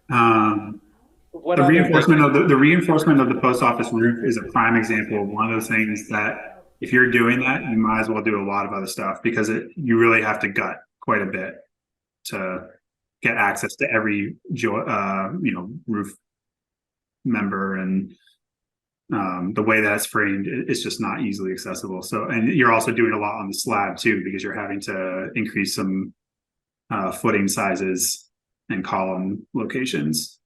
The reinforcement of the post office roof is a prime example of one of those things that if you're doing that, you might as well do a lot of other stuff, because you really have to gut quite a bit to get access to every roof member, and the way that it's framed, it's just not easily accessible. So, and you're also doing a lot on the slab too, because you're having to increase some footing sizes and column locations.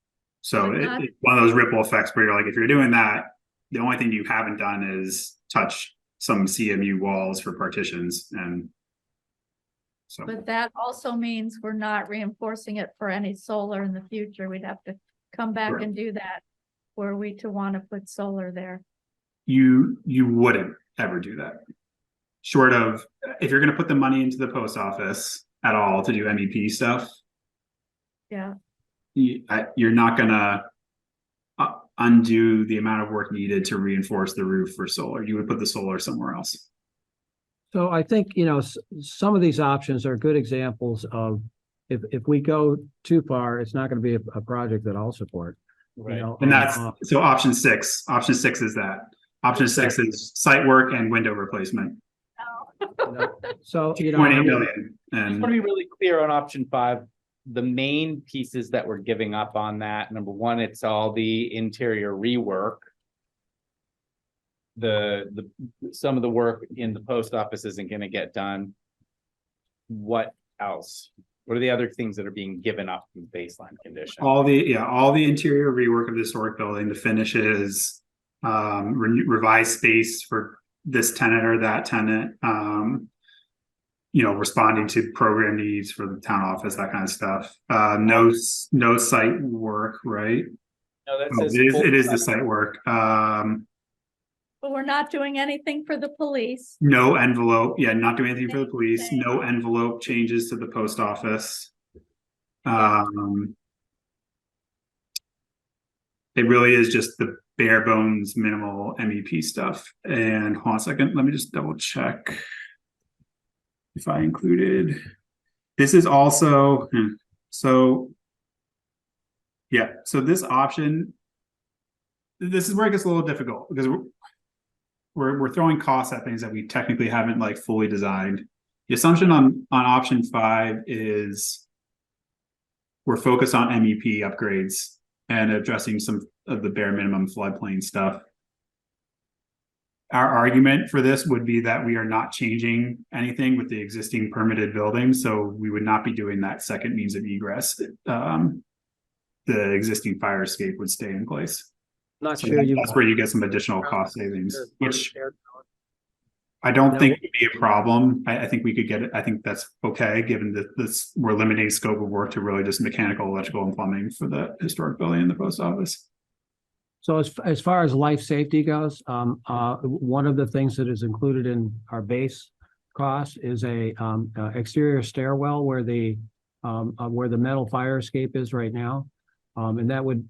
So it's one of those ripple effects where you're like, if you're doing that, the only thing you haven't done is touch some CMU walls for partitions. And so, but that also means we're not reinforcing it for any solar in the future. We'd have to come back and do that were we to want to put solar there. You wouldn't ever do that. Short of, if you're going to put the money into the post office at all to do MEP stuff. Yeah. You're not going to undo the amount of work needed to reinforce the roof for solar. You would put the solar somewhere else. So I think, some of these options are good examples of if we go too far, it's not going to be a project that I'll support. Right. And that's so option 6. Option 6 is that. Option 6 is site work and window replacement. So 2.8 million. I just want to be really clear on option 5. The main pieces that we're giving up on that, number one, it's all the interior rework. Some of the work in the post office isn't going to get done. What else? What are the other things that are being given up in baseline condition? All the interior rework of the historic building, the finishes, revised space for this tenant or that tenant, responding to program needs for the town office, that kind of stuff. No site work, right? No, that says it is the site work. But we're not doing anything for the police. No envelope. Yeah, not doing anything for the police. No envelope changes to the post office. it really is just the bare bones minimal MEP stuff. And hold on a second, let me just double check if I included. This is also so yeah, so this option, this is where it gets a little difficult because we're throwing costs at things that we technically haven't like fully designed. The assumption on option 5 is we're focused on MEP upgrades and addressing some of the bare minimum floodplain stuff. Our argument for this would be that we are not changing anything with the existing permitted building, so we would not be doing that second means of egress. The existing fire escape would stay in place. Not So sure you. that's where you get some additional cost savings, which I don't think would be a problem. I think we could get it. I think that's okay, given that we're limiting scope of work to really just mechanical, electrical, and plumbing for the historic building and the post office. So as far as life safety goes, one of the things that is included in our base cost is a exterior stairwell where the metal fire escape is right now, and that would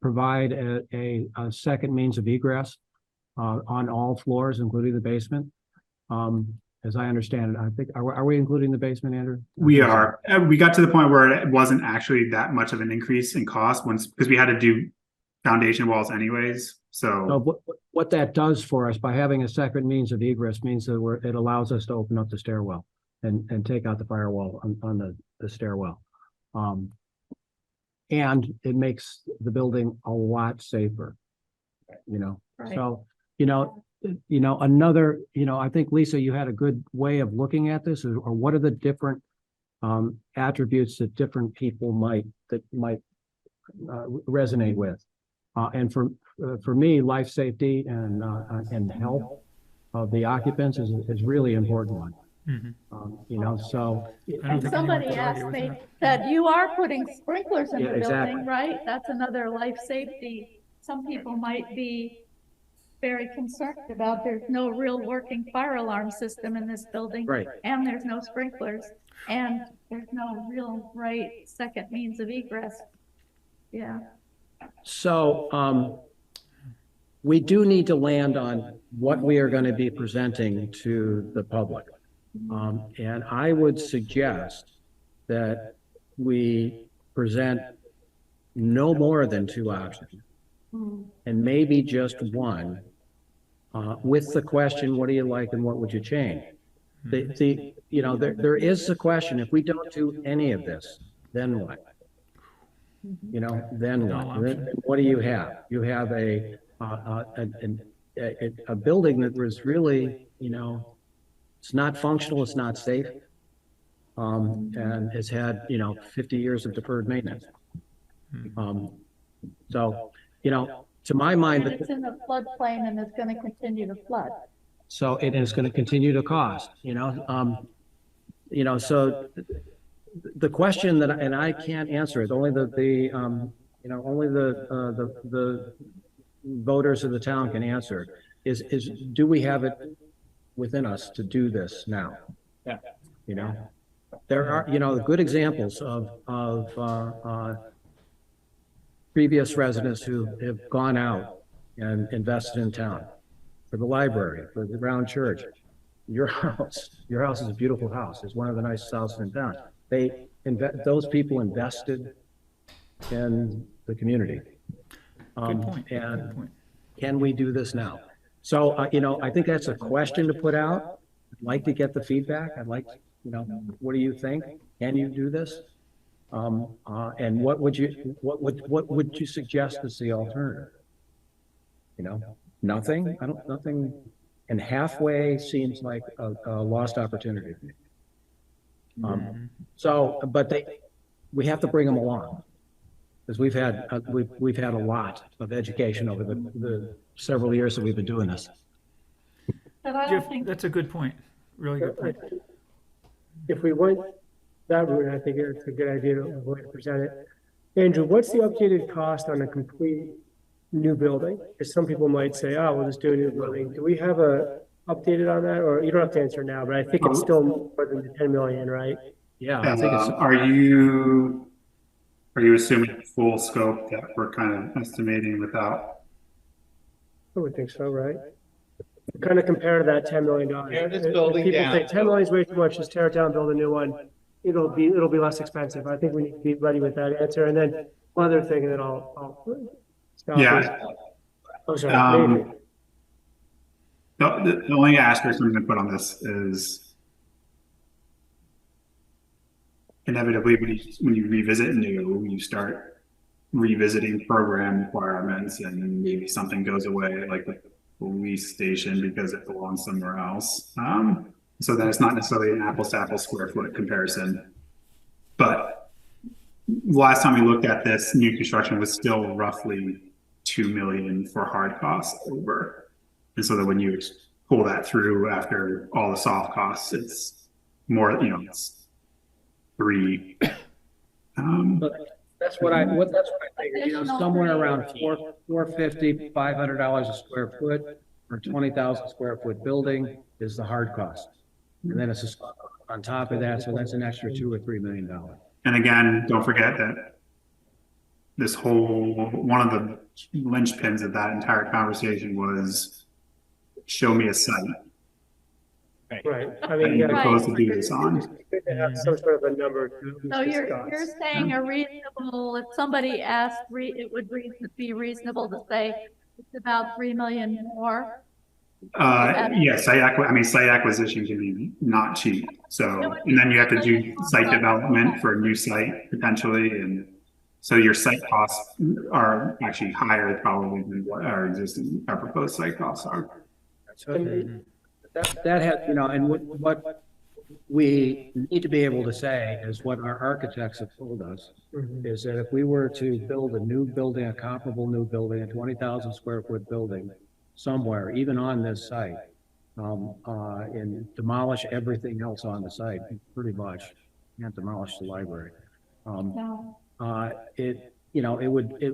provide a second means of egress on all floors, including the basement. As I understand it, I think, are we including the basement, Andrew? We are. We got to the point where it wasn't actually that much of an increase in cost because we had to do foundation walls anyways. So what that does for us by having a second means of egress means that it allows us to open up the stairwell and take out the firewall on the stairwell. And it makes the building a lot safer, Right. So, another, I think, Lisa, you had a good way of looking at this, or what are the different attributes that different people might resonate with. And for me, life safety and health of the occupants is really important one. So. And somebody asked me that you are putting sprinklers in Yeah, the exactly. building, right? That's another life safety. Some people might be very concerned about there's no real working fire alarm system in this building. Right. And there's no sprinklers and there's no real second means of egress. Yeah. So, we do need to land on what we are going to be presenting to the public. And I would suggest that we present no more than 2 options and maybe just one with the question, what do you like and what would you change? There is the question, if we don't do any of this, then what? Then what? Then what do you have? You have a building that was really, it's not functional, it's not safe, and it's had 50 years of deferred maintenance. So to my mind, And it's in the floodplain and it's going to continue to flood. so it is going to continue to cost. So the question that, and I can't answer it, only the voters of the town can answer, is do we have it within us to do this now? Yeah. There are, good examples of previous residents who have gone out and invested in town, for the library, for the Round Church. Your house is a beautiful house. It's one of the nicest houses in town. Those people invested in the community. Good point. And Good point. can we do this now? So, I think that's a question to put out. I'd like to get the feedback. I'd like, what do you think? Can you do this? And what would you suggest as the alternative? Nothing. Nothing. And halfway seems like a lost opportunity. But we have to bring them along, because we've had a lot of education over the several years that we've been doing this. But I don't Jeff, think that's a good point. Really good point. If we went that route, I think it's a good idea to way to present it. Andrew, what's the updated cost on a complete new building? Because some people might say, oh, we'll just do a new building. Do we have a updated on that? Or you don't have to answer now, but I think it's still more than the 10 million, right? Yeah, I think it's. Are you Are you assuming full scope that we're kind of estimating without? I would think so, right? Kind of compare to that $10 million. Tear this If building people down. say 10 million is way too much, just tear it down, build a new one. It'll be less expensive. I think we need to be ready with that answer. And then one other thing, and then I'll stop. Yeah. Oh, sorry. Maybe. The only asterisk I'm going to put on this is inevitably when you revisit new, you start revisiting program requirements, and maybe something goes away, like the police station, because it belongs somewhere else. So then it's not necessarily an apples to apples square foot comparison. But last time we looked at this, new construction was still roughly 2 million for hard costs over. And so that when you pull that through after all the soft costs, it's more, it's 3. But that's what I figured, somewhere around $450, $500 a square foot for 20,000 square foot building is the hard cost. And then it's on top of that, so that's an extra $2 or $3 million. And again, don't forget that this one of the linchpins of that entire conversation was show me a site Right. I that mean, you're yeah, supposed to do this on. it's good to have some sort of a number to So you're discuss. saying a reasonable, if somebody asked, it would be reasonable to say it's about 3 million more? Yes, site acquisition can be not cheap. So, and then you have to do site development for a new site potentially. And so your site costs are actually higher probably than what our proposed site costs are. That has, and what we need to be able to say is what our architects have told us is that if we were to build a new building, a comparable new building, a 20,000 square foot building somewhere, even on this site, and demolish everything else on the site, pretty much, can't demolish the library. No. It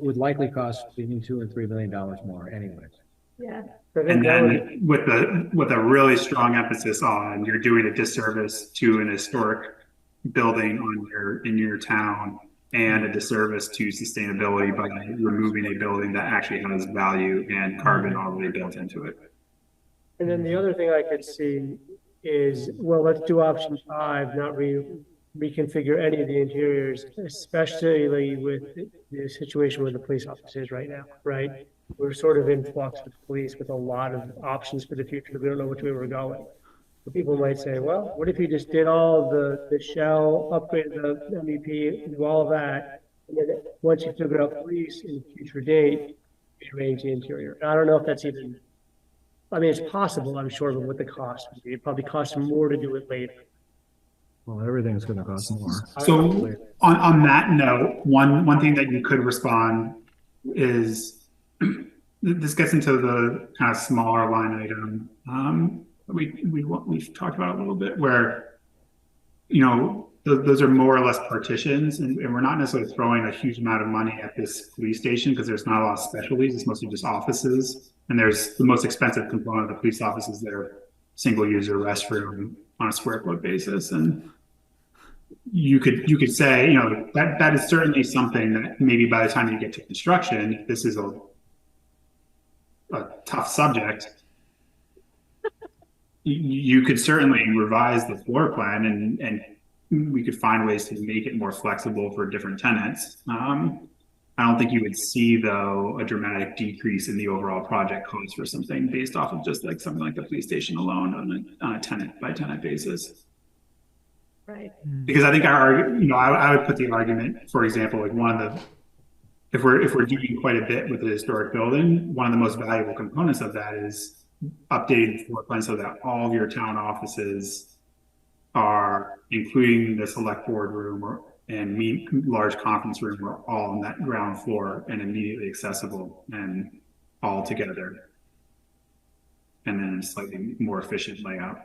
would likely cost between $2 and $3 million more anyways. Yeah. And then with a really strong emphasis on you're doing a disservice to an historic building in your town and a disservice to sustainability by removing a building that actually has value and carbon already built into it. And then the other thing I could see is, well, let's do option 5, not reconfigure any of the interiors, especially with the situation where the police office is right now, right? We're sort of in flux with police with a lot of options for the future. We don't know which way we're going. But people might say, well, what if you just did all the shell, upgrade the MEP, do all of that, and then once you figure out police in a future date, rearrange the interior. And I don't know if that's even, I mean, it's possible, I'm sure, but what the cost would be. It probably costs more to do it later. Well, everything's going to cost more. So on that note, one thing that you could respond is, this gets into the kind of smaller line item. We've talked about a little bit where, those are more or less partitions, and we're not necessarily throwing a huge amount of money at this police station because there's not a lot of specialties. It's mostly just offices, and there's the most expensive component of the police offices there, single user restroom on a square foot basis. And you could say, that is certainly something that maybe by the time you get to construction, this is a tough subject. You could certainly revise the floor plan and we could find ways to make it more flexible for different tenants. I don't think you would see, though, a dramatic decrease in the overall project cost for something based off of just like something like the police station alone on a tenant by tenant basis. Right. Because I think I would put the argument, for example, like if we're doing quite a bit with a historic building, one of the most valuable components of that is updating the floor plan so that all of your town offices are, including the select board room and large conference room, are all on that ground floor and immediately accessible and all together. And then a slightly more efficient layout.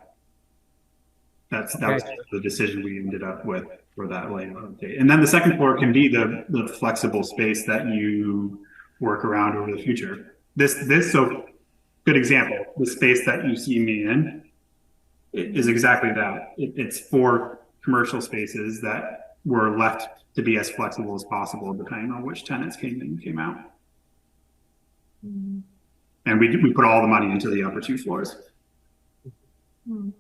That was the decision we ended up with for that layout update. And then the second floor can be the flexible space that you work around over the future. So good example, the space that you see me in is exactly that. It's 4 commercial spaces that were left to be as flexible as possible, depending on which tenants came in, came out. Mm. And we put all the money into the upper 2 floors. Hmm.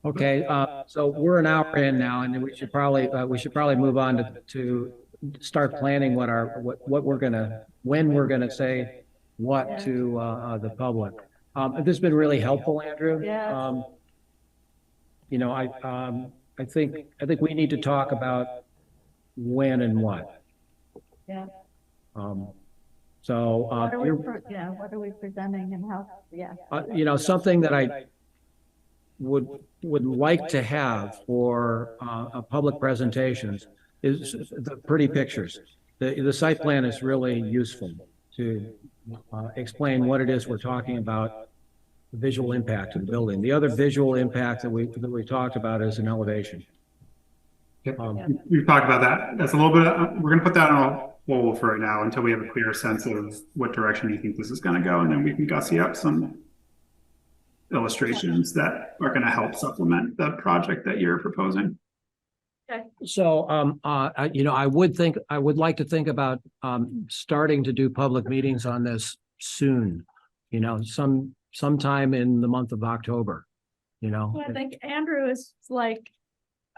Okay, so we're an hour in now, and we should probably move on to start planning what we're gonna, when we're gonna say what to the public. This has been really helpful, Andrew. Yes. You know, I think we need to talk about when and what. Yeah. So, What are we, what are we presenting and how, you know, something that I would like to have for public presentations is the pretty pictures. The site plan is really useful to explain what it is we're talking about, the visual impact of the building. The other visual impact that we talked about is an elevation. We've talked about that. That's a little bit, we're going to put that on a hold for right now until we have a clear sense of what direction you think this is going to go. And then we can gussy up some illustrations that are going to help supplement the project that you're proposing. Okay. So, you know, I would like to think about starting to do public meetings on this soon, you know, sometime in the month of October, you know. Well, I think Andrew is like,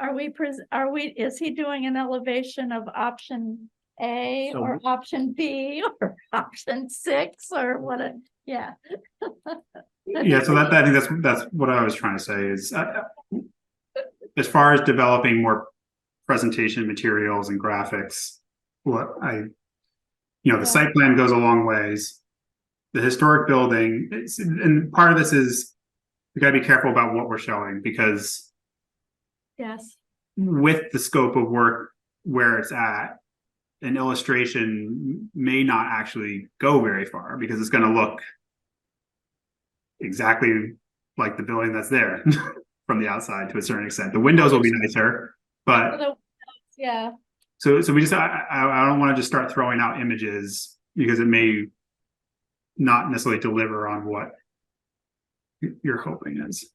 is he doing an elevation of option A So- or option B or option 6 or what? Yeah. Yeah, so that I think that's what I was trying to say is as far as developing more presentation materials and graphics, the site plan goes a long ways. The historic building, and part of this is we got to be careful about what we're showing, because Yes. with the scope of work where it's at, an illustration may not actually go very far, because it's going to look exactly like the building that's there from the outside to a certain extent. The windows will be nicer, but Yeah. so we just I don't want to just start throwing out images, because it may not necessarily deliver on what your hope is.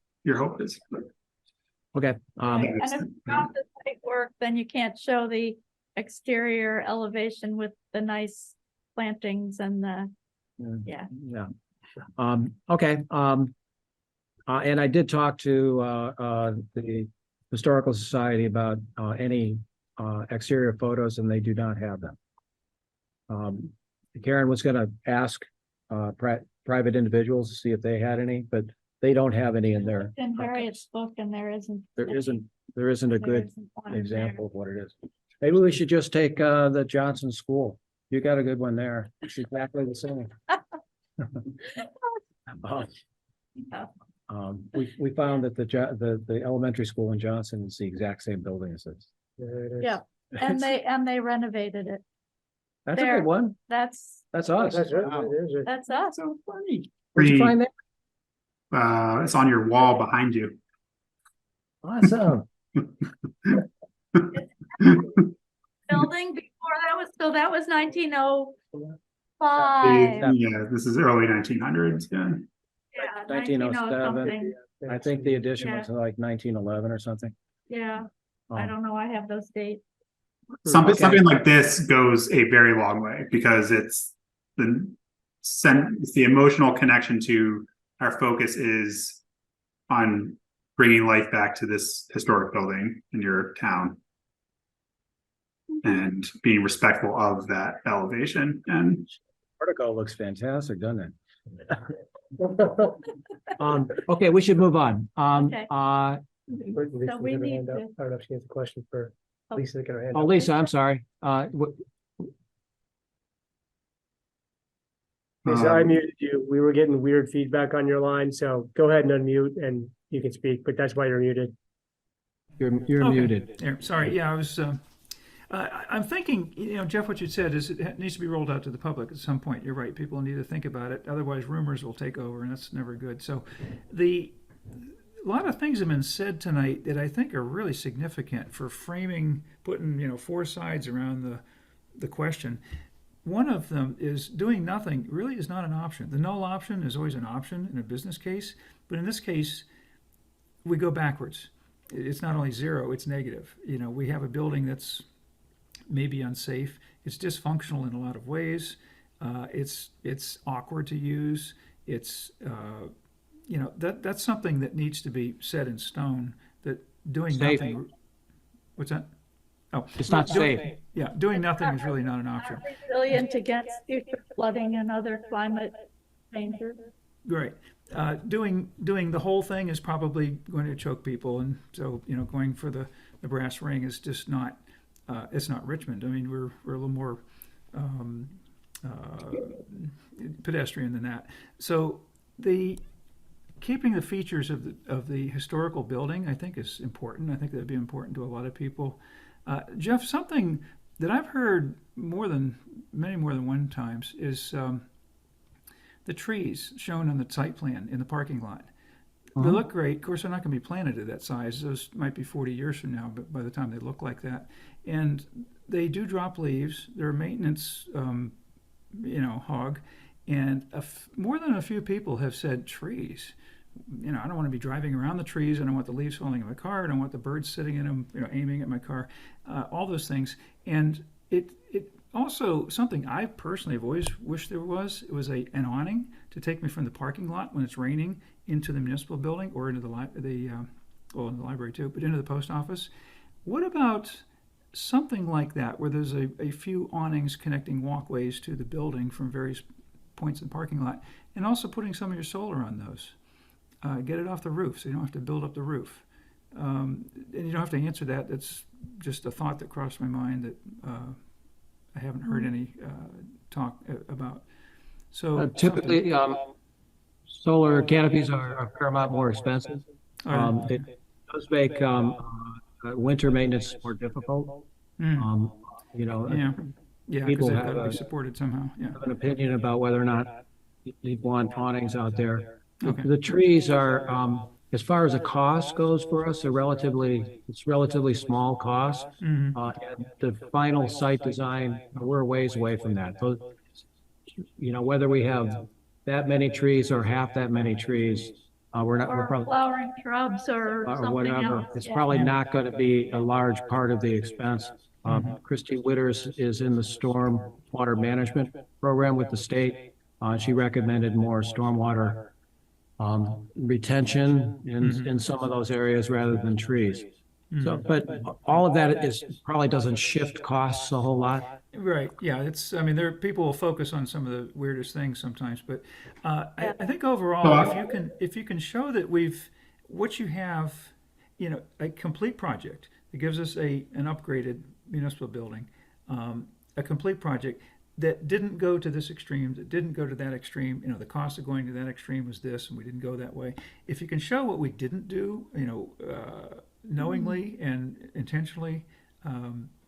Okay. Right. And if it's not the site work, then you can't show the exterior elevation with the nice plantings and the, yeah. Yeah. Okay. And I did talk to the Historical Society about any exterior photos, and they do not have them. Karen was going to ask private individuals to see if they had any, but they don't have any in there. In Harriet's book, and there isn't. There isn't a good isn't one in example of what it is. Maybe we should just take the Johnson School. You got a good one there. It's exactly the same. We found that the elementary school in Johnson is the exact same building as this. Yeah, and they renovated it. That's a There. good one. That's That's That's us. right. Wow. us. So funny. Where'd you find that? It's on your wall behind you. Awesome. Building before that was 1905. Yeah, this is early 1900s. Yeah. Yeah, 1907. something. I think the addition was like 1911 or something. Yeah, I don't know. I have those dates. Something like this goes a very long way, because it's the emotional connection to our focus is on bringing life back to this historic building in your town and being respectful of that elevation. And Article looks fantastic, doesn't it? Okay, we should move on. Okay. So we need to- I don't know if she has a question for Oh. Lisa. Get her hand Oh, up. Lisa, I'm sorry. Lisa, I muted you. We were getting weird feedback on your line, so go ahead and unmute and you can speak, but that's why you're muted. You're Okay. muted. There, sorry, yeah, I was, I'm thinking, Jeff, what you said is it needs to be rolled out to the public at some point. You're right, people need to think about it, otherwise rumors will take over, and that's never good. So a lot of things have been said tonight that I think are really significant for framing, putting, 4 sides around the question. One of them is doing nothing really is not an option. The null option is always an option in a business case, but in this case, we go backwards. it's not only zero, it's negative. You know, we have a building that's maybe unsafe. It's dysfunctional in a lot of ways. It's awkward to use. It's you know, that's something that needs to be set in stone. That doing Safe. nothing. What's that? Oh, It's not doing- safe. Yeah, doing nothing is really not an option. Not resilient against future flooding and other climate changes. Right. Doing the whole thing is probably going to choke people, and so, you know, going for the brass ring is just not. It's not Richmond. I mean, we're a little more pedestrian than that. So keeping the features of the historical building, I think, is important. I think that'd be important to a lot of people. Jeff, something that I've heard many more than one times is the trees shown on the site plan in the parking lot. They look great. Of course, they're not going to be planted at that size. Those might be 40 years from now, but by the time they look like that, and they do drop leaves. They're a maintenance, hog, and more than a few people have said trees. You know, I don't want to be driving around the trees. I don't want the leaves falling in my car. I don't want the birds sitting in them, aiming at my car. All those things, and it also something I personally have always wished there was. It was an awning to take me from the parking lot when it's raining into the municipal building or into in the library too, but into the post office. What about something like that, where there's a few awnings connecting walkways to the building from various points in the parking lot, and also putting some of your solar on those? Get it off the roof, so you don't have to build up the roof. And you don't have to answer that. That's just a thought that crossed my mind that I haven't heard any talk about. So Typically, solar canopies are a fair amount more expensive. It does make winter maintenance more difficult. yeah, people because they've have got to be supported somehow. Yeah. an opinion about whether or not you'd want awnings out there. Okay. The trees are, as far as the cost goes for us, it's relatively small cost. Mhm. And the final site design, we're a ways away from that. So, whether we have that many trees or half that many trees, we're Or probably, flowering shrubs or or something whatever. else. It's Yeah. probably not going to be a large part of the expense. Christy Witters is in the storm water management program with the state. She recommended more stormwater retention in some of those areas rather than trees. So, but all of that probably doesn't shift costs a whole lot. Right. Yeah. People will focus on some of the weirdest things sometimes, but I think overall, if you can show that what you have, a complete project that gives us an upgraded municipal building, a complete project that didn't go to this extreme, that didn't go to that extreme. The cost of going to that extreme was this, and we didn't go that way. If you can show what we didn't do, knowingly and intentionally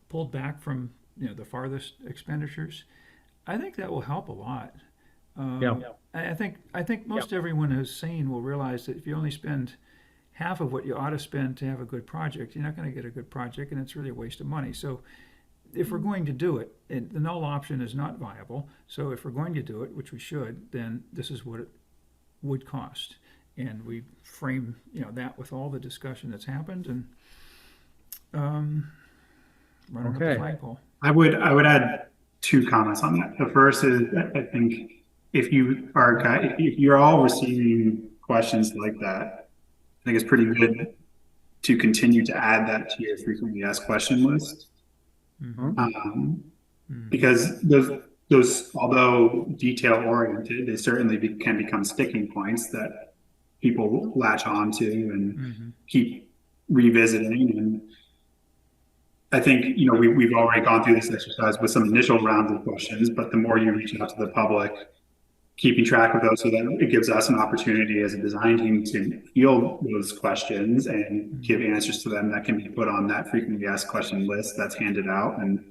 pulled back from the farthest expenditures, I think that will help a lot. I think most everyone who's sane will realize that if you only spend half of what you ought to spend to have a good project, you're not going to get a good project, and it's really a waste of money. So if we're going to do it, and the null option is not viable, so if we're going to do it, which we should, then this is what it would cost. And we frame, that with all the discussion that's happened, and run up the Okay. flagpole. I would add two comments on that. The first is, I think if you're all receiving questions like that, I think it's pretty good to continue to add that to your frequently asked question list. Because those, although detail oriented, they certainly can become sticking points that people latch on to and keep revisiting. And I think, we've already gone through this exercise with some initial rounds of questions, but the more you reach out to the public, keeping track of those so that it gives us an opportunity as a design team to field those questions and give answers to them that can be put on that frequently asked question list that's handed out and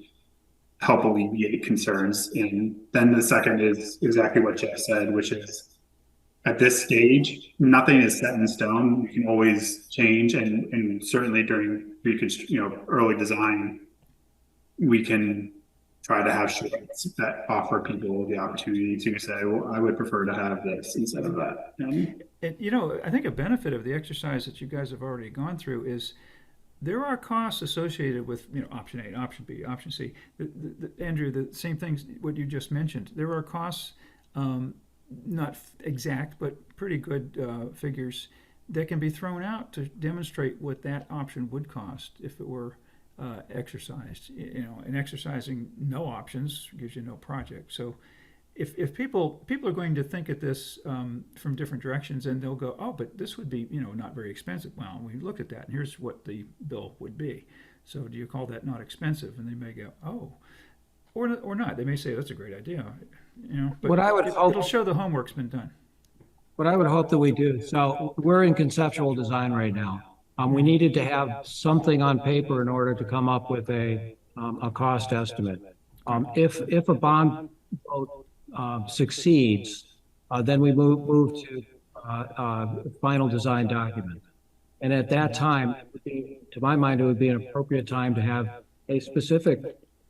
help alleviate concerns. And then the second is exactly what Jeff said, which is at this stage, nothing is set in stone. You can always change, and certainly during early design, we can try to have shorts that offer people the opportunity to say, well, I would prefer to have this instead of that. I think a benefit of the exercise that you guys have already gone through is there are costs associated with, option A, option B, option C. Andrew, the same things, what you just mentioned. There are costs, not exact, but pretty good figures that can be thrown out to demonstrate what that option would cost if it were exercised. And exercising no options gives you no project. So if people are going to think at this from different directions, and they'll go, oh, but this would be not very expensive. Well, we looked at that, and here's what the bill would be. So do you call that not expensive? And they may go, oh, or not. They may say that's a great idea. But What I would hope- it'll show the homework's been done. What I would hope that we do, so we're in conceptual design right now. We needed to have something on paper in order to come up with a cost estimate. If a bond vote succeeds, then we move to final design document. And at that time, to my mind, it would be an appropriate time to have a specific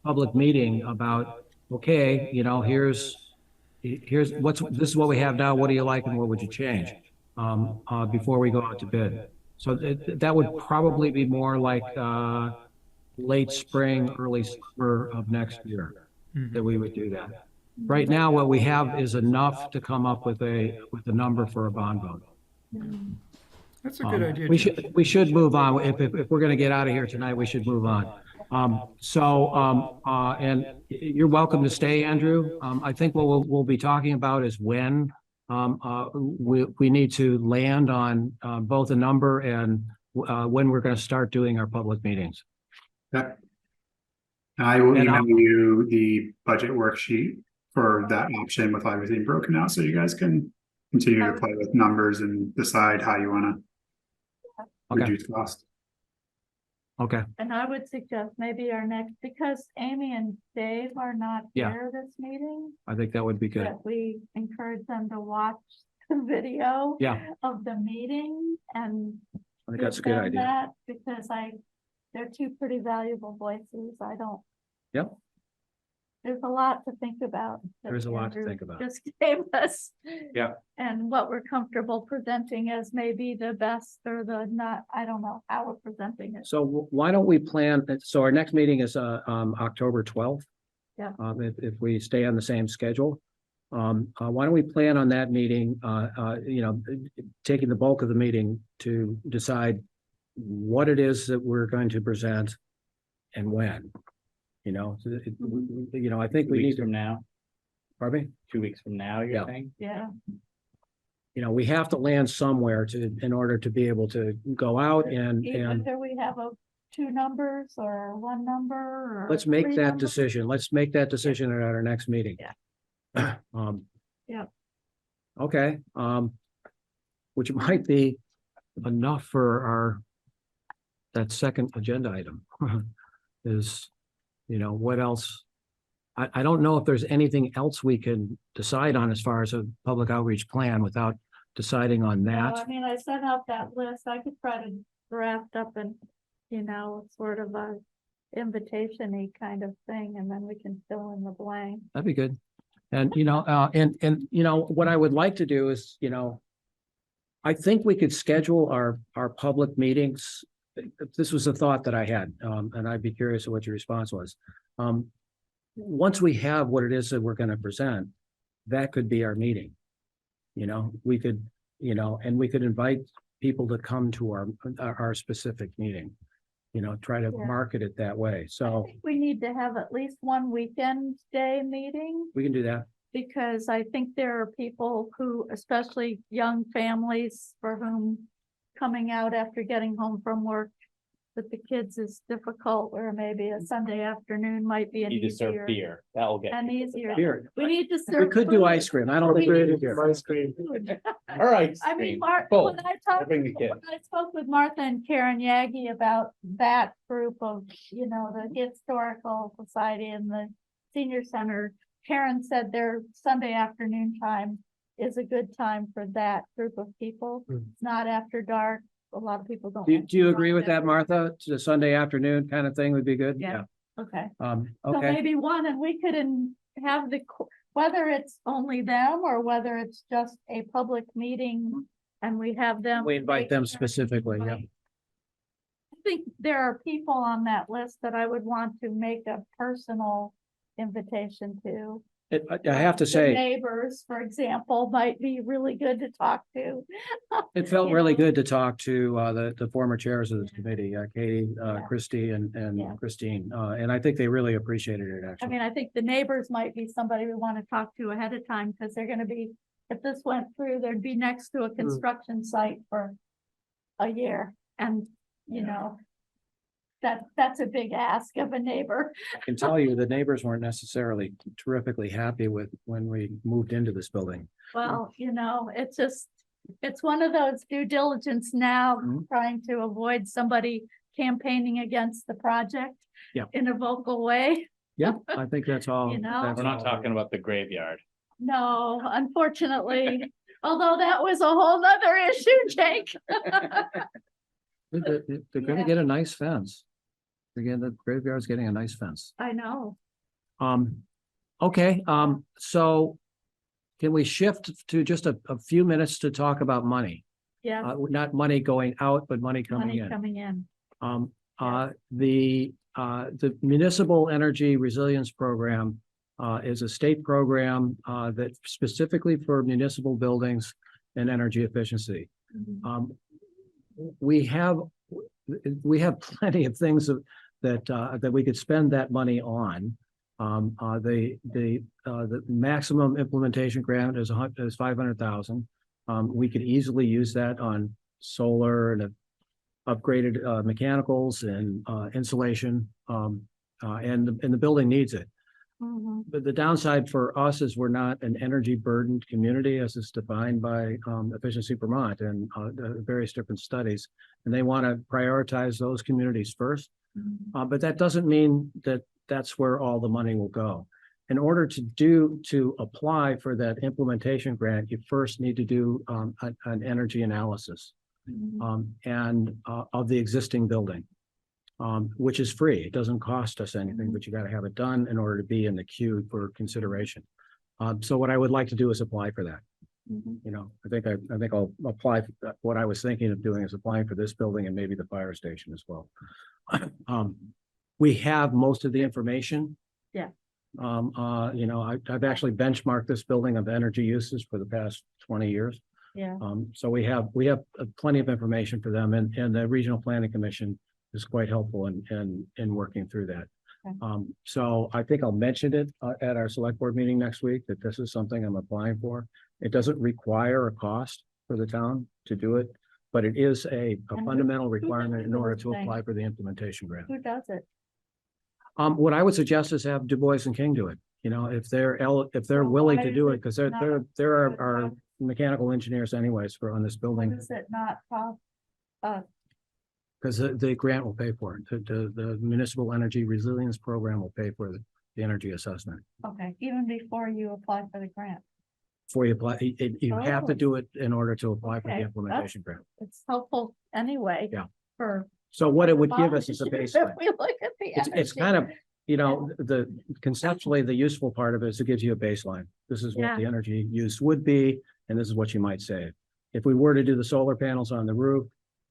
public meeting about, okay, this is what we have now. What do you like and what would you change before we go out to bid? So that would probably be more like late spring, early summer of next year that we would do that. Right now, what we have is enough to come up with a number for a bond vote. That's a good idea. We should move on. If we're going to get out of here tonight, we should move on. And you're welcome to stay, Andrew. I think what we'll be talking about is when we need to land on both a number and when we're going to start doing our public meetings. Yep. I will email you the budget worksheet for that option with everything broken out, so you guys can continue to play with numbers and decide how you want to reduce cost. Okay. And I would suggest maybe our next, because Amy and Dave are not here this meeting, I think that would be good. that we encourage them to watch the video of the meeting, and I think that's a good idea. that, because they're two pretty valuable voices. Yep. There's a lot to think about. There's a lot to think about. Just gave us. Yeah. And what we're comfortable presenting as maybe the best or the not, I don't know how we're presenting it. So why don't we plan, so our next meeting is October 12th. Yeah. If we stay on the same schedule. Why don't we plan on that meeting, taking the bulk of the meeting to decide what it is that we're going to present and when. I think we need from now. Pardon me? 2 weeks from now, you're saying? Yeah. We have to land somewhere in order to be able to go out and Either we have two numbers or one number or. let's make three that numbers. decision. Let's make that decision at our next meeting. Yeah. Yeah. Okay. Which might be enough for that second agenda item is, what else? I don't know if there's anything else we can decide on as far as a public outreach plan without deciding on that. I mean, I sent out that list. I could try to draft up and, sort of a invitation-y kind of thing, and then we can fill in the blank. That'd be good. And, what I would like to do is, I think we could schedule our public meetings. This was a thought that I had, and I'd be curious what your response was. Once we have what it is that we're going to present, that could be our meeting. We could, and we could invite people to come to our specific meeting, try to market it that way. I So think we need to have at least one weekend day meeting, we can do that. because I think there are people who, especially young families, for whom coming out after getting home from work with the kids is difficult, or maybe a Sunday afternoon might be an You just serve easier. beer. That'll get. An easier. Beer. We need to We serve. could do food. ice cream. I don't think We we need do to here. Ice cream. Food. All right. I mean, Both. when I talked, Bring the when kid. I spoke with Martha and Karen Yagi about that group of, the Historical Society and the Senior Center, Karen said their Sunday afternoon time is a good time for that group of people. It's not after dark. A lot of people don't. Do you agree with that, Martha? The Sunday afternoon kind of thing would be good? Yeah. Okay. So Okay. maybe one, and we could have whether it's only them or whether it's just a public meeting and we have them. We invite make them sure- specifically, yeah. I think there are people on that list that I would want to make a personal invitation to. I have to The say, neighbors, for example, might be really good to talk to. it felt you really know. good to talk to the former chairs of this committee, Katie, Yeah. Christie and Yeah. Christine. And I think they really appreciated it, I actually. mean, I think the neighbors might be somebody we want to talk to ahead of time, because they're gonna be, if this went through, they'd be next to a construction site for a year, and, you know, that's a big ask of a neighbor. I can tell you, the neighbors weren't necessarily terrifically happy with when we moved into this building. Well, you know, it's just, it's one of those due diligence now, Mhm. trying to avoid somebody campaigning against the project. Yeah. In a vocal way. Yeah, I think that's all. You know? that's We're not all. talking about the graveyard. No, unfortunately, although that was a whole nother issue, Jake. They're gonna Yeah. get a nice fence. Again, the graveyard's getting a nice fence. I know. Okay, so can we shift to just a few minutes to talk about money? Yeah, Not money going out, but money coming money in. coming in. The Municipal Energy Resilience Program is a state program that specifically for municipal buildings and energy efficiency. Mhm. We have plenty of things that we could spend that money on. The maximum implementation grant is 500,000. We could easily use that on solar and upgraded mechanicals and insulation. And the building needs it. Mhm. But the downside for us is we're not an energy burdened community as is defined by Efficiency Vermont and the various different studies. And they want to prioritize those communities first. Mhm. But that doesn't mean that that's where all the money will go. In order to apply for that implementation grant, you first need to do an energy analysis Mhm. of the existing building. Which is free. It doesn't cost us anything, but you got to have it done in order to be in the queue for consideration. So what I would like to do is apply for that. Mhm. You know, I think I'll apply. What I was thinking of doing is applying for this building and maybe the fire station as well. We have most of the information. Yeah. You know, I've actually benchmarked this building of energy uses for the past 20 years. Yeah. So we have plenty of information for them, and the Regional Planning Commission is quite helpful in working through that. Okay. So I think I'll mention it at our select board meeting next week, that this is something I'm applying for. It doesn't require a cost for the town to do it, but it is a who- fundamental who requirement does in order this to thing? apply for the implementation grant. Who does it? What I would suggest is have Du Bois and King do it, you know, if they're So willing why to is do it, it because not- there are mechanical engineers anyways on this Why building. does it not cost? Because the grant will pay for it. The Municipal Energy Resilience Program will pay for the energy assessment. Okay, even before you apply for the grant. Before you apply, you have to Oh. do it in order to apply for the Okay, implementation grant. It's helpful anyway. Yeah. For. So what it would the give us is a bond issue, baseline. If we look at the. It's energy. kind of, you know, conceptually, the useful part of it is it gives you a baseline. This is what Yeah. the energy use would be, and this is what you might save. If we were to do the solar panels on the roof,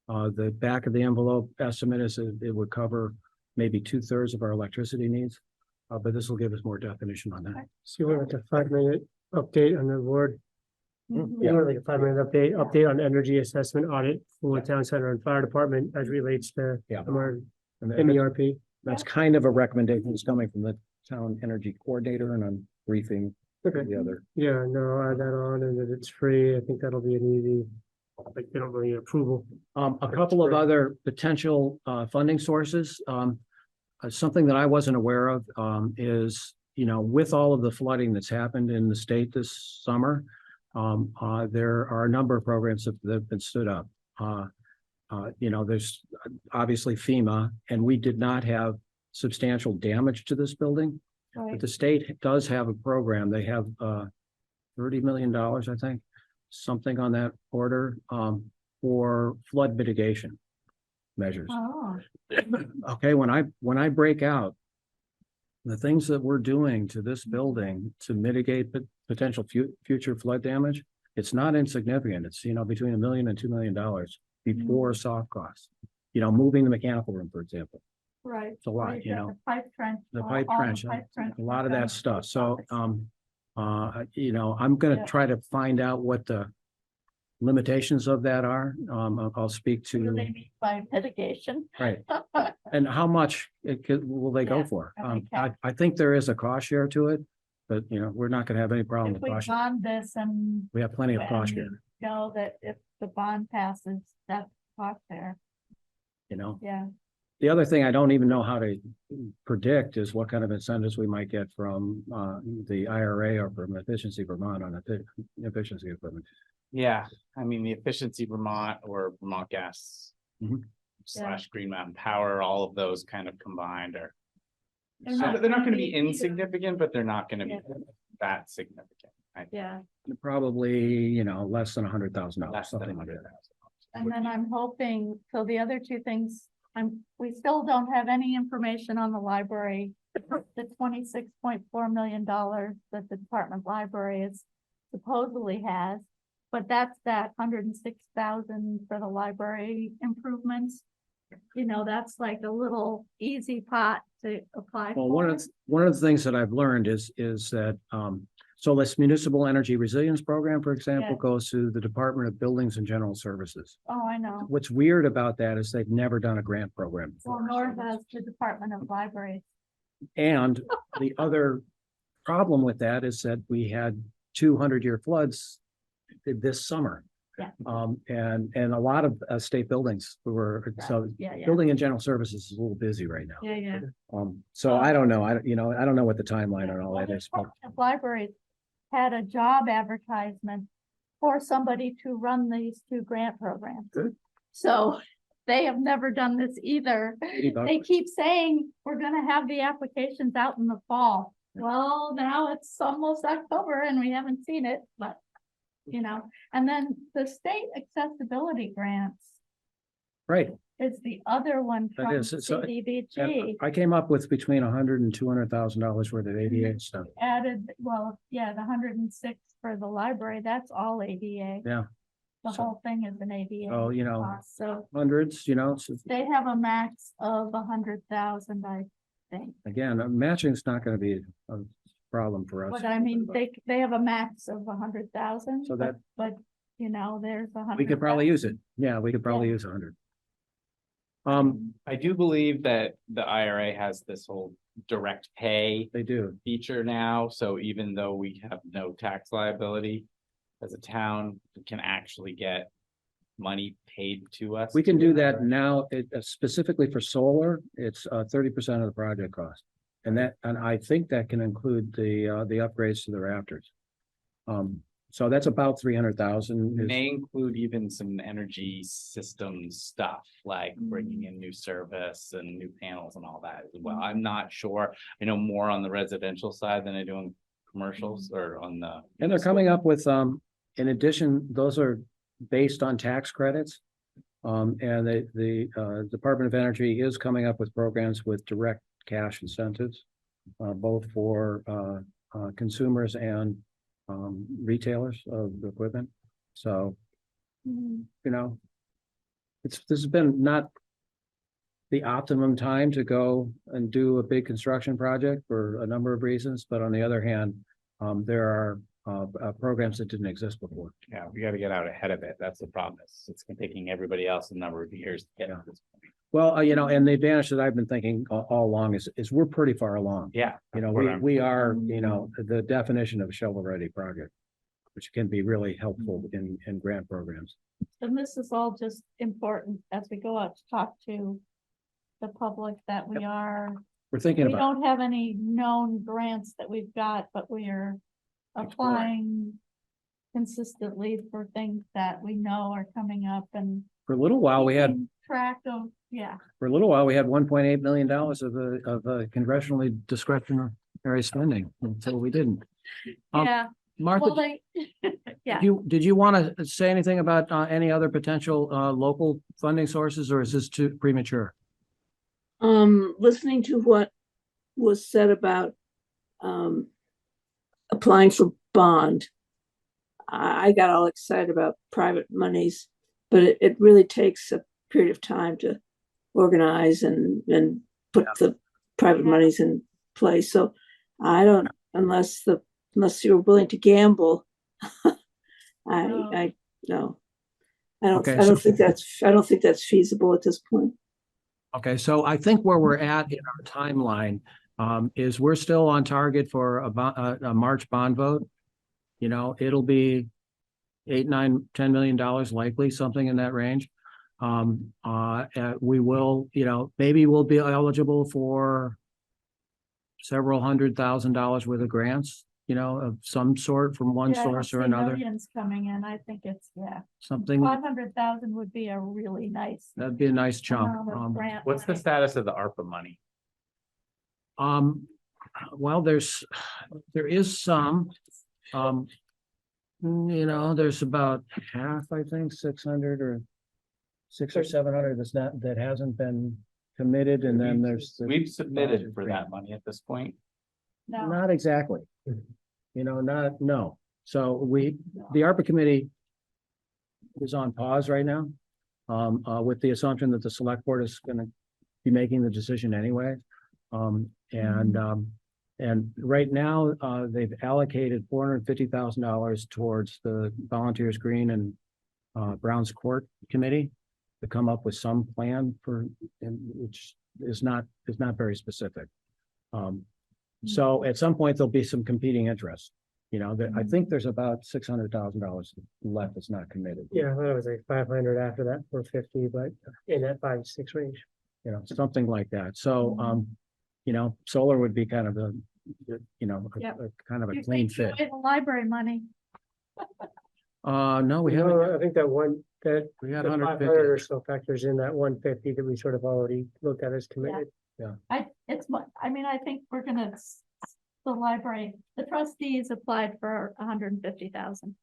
the back of the envelope estimate is it would cover maybe 2/3 of our electricity needs. But this will give us more definition on that. So you want like a 5-minute update on the board? Mhm. You want like a 5-minute update on energy assessment audit for town center and fire department as relates to Yeah. our And MERP? that's kind of a recommendation that's coming from the town energy coordinator, and I'm briefing Okay, the other. yeah, no, I'll add that on and that it's free. I think that'll be an easy, like, they don't really need approval. A couple of other potential funding sources. Something that I wasn't aware of is, you know, with all of the flooding that's happened in the state this summer, there are a number of programs that have been stood up. You know, there's obviously FEMA, and we did not have substantial damage to this building. But Right. the state does have a program. They have $30 million, I think, something on that order, for flood mitigation measures. Oh, Okay, when I break out the things that we're doing to this building to mitigate potential future flood damage, it's not insignificant. It's, between $1 million and $2 million before soft costs. Moving the mechanical room, for example. Right. It's a lot, Right, The pipe trench. the all- pipe all the trench, pipe trench a lot of work that on stuff. the So, office. I'm gonna Yeah. try to find out what the limitations of that are. I'll speak What do they to, mean by mitigation? right, and how much will they go Yeah, for? okay. I think there is a cost share to it, but we're not gonna have any problem If with we cost share. bond this and We have plenty of cost share, and know that if the bond passes, that's cost there, yeah. The other thing I don't even know how to predict is what kind of incentives we might get from the IRA or from Efficiency Vermont on efficiency equipment. Yeah, I mean, the efficiency Vermont or Vermont Gas Mhm. / Green Mountain Power, all of those kind of combined are. They're So not they're not gonna gonna be be either. insignificant, but they're not gonna be Yeah. that significant. Yeah, Probably, less than $100,000, Less than something like that. $100,000. and then I'm hoping, so the other two things, we still don't have any information on the library. The $26.4 million that the Department Library is supposedly has, but that's that 106,000 for the library improvements. That's like a little easy pot to apply Well, for. one of the things that I've learned is that, so this Municipal Energy Resilience Program, for example, Yeah. goes to the Department of Buildings and General Services. Oh, I know. What's weird about that is they've never done a grant program Well, before. nor has the Department of Libraries. And the other problem with that is that we had 200-year floods this summer. Yeah. And a lot of state buildings were, so Yeah, yeah, Building and General Services is a little busy right now. yeah. So I don't know. I don't know what the timeline on all Well, that the is. but- Department of Libraries had a job advertisement for somebody to run these two grant programs. Good. So they have never done this either. They keep saying, we're gonna have the applications out in the fall. Well, now it's almost October and we haven't seen it, but, and then the state accessibility grants Right. is the other one That from is, it's a- CDBG. And I came up with between $100,000 and $200,000 worth of ADA stuff. Added, well, yeah, the 106 for the library, that's all ADA. Yeah. The So- whole thing is an ADA. Oh, cost. So hundreds, so they have a max of 100,000, I think. again, matching's not gonna be a problem for us. But I mean, they have a max of 100,000. So that- But, there's 100. We could probably use it. Yeah, we could probably use 100. I do believe that the IRA has this whole direct pay They do. feature now, so even though we have no tax liability as a town, we can actually get money paid to us. We can do that now, specifically for solar, it's 30% of the project cost. And I think that can include the upgrades to the rafters. So that's about 300,000. May include even some energy system stuff, like bringing in new service and new panels and all that as well. I'm not sure. I know more on the residential side than I do on commercials or on the. And they're coming up with, in addition, those are based on tax credits. And the Department of Energy is coming up with programs with direct cash incentives, both for consumers and retailers of the equipment. So, Mhm. this has been not the optimum time to go and do a big construction project for a number of reasons, but on the other hand, there are programs that didn't exist before. Yeah, we gotta get out ahead of it. That's the problem. It's taking everybody else a number of years to get to this point. Well, and the advantage that I've been thinking all along is we're pretty far along. Yeah. We are, the definition of a shovel-ready project, which can be really helpful in grant programs. And this is all just important as we go out to talk to the public that we are, We're thinking we about, don't have any known grants that we've got, but we are applying consistently for things that we know are coming up and for a little while, we had keeping track of, yeah. For a little while, we had $1.8 million of congressionally discretionary spending until we didn't. Yeah, well, Martha, yeah. did you want to say anything about any other potential local funding sources, or is this too premature? Listening to what was said about applying for bond, I got all excited about private monies, but it really takes a period of time to organize and put the private monies in place. So I don't, unless you're willing to gamble, I no. Okay, I don't think that's feasible at this point. Okay, so I think where we're at in our timeline is we're still on target for a March bond vote. You know, it'll be $8, $9, $10 million likely, something in that range. We will, you know, maybe we'll be eligible for several $100,000 worth of grants, you know, of some sort from one Yeah, I don't source or see another. millions coming in. I think it's, Something 500,000 would be a really nice that'd be a nice chunk. amount of grant What's the money. status of the ARPA money? Well, there is some, you know, there's about half, I think, 600 or 600 or 700 that hasn't been committed, and then there's. We've submitted for that money at this point. No, Not exactly. You know, no. So the ARPA committee is on pause right now, with the assumption that the select board is gonna be making the decision anyway. And right now, they've allocated $450,000 towards the Volunteers Green and Browns Court Committee to come up with some plan which is not very specific. So at some point, there'll be some competing interests. You know, I think there's about $600,000 left that's not committed. Yeah, I thought it was like 500 after that, 450, but in that 5 to 6 range. You know, something like that. So, you know, solar would be kind of you know, Yep. kind of a you clean take fit. away the library money. No, we haven't. I think that We had the 150. 500 or so factors in that 150 that we sort of already looked at as committed. I think we're gonna, the library, the trustees applied for 150,000.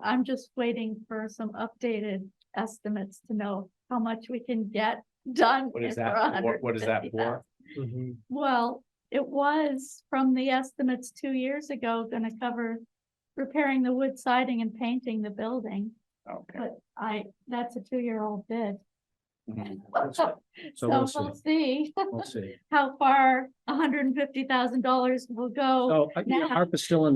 I'm just waiting for some updated estimates to know how much we can get done. What is for that? What is that 150,000. for? Mhm. Well, it was from the estimates 2 years ago, gonna cover repairing the wood siding and painting the building, Okay. but that's a 2-year-old bid. Mhm. So So we'll we'll see We'll see. how far $150,000 will go. So, you know, now. ARPA's still in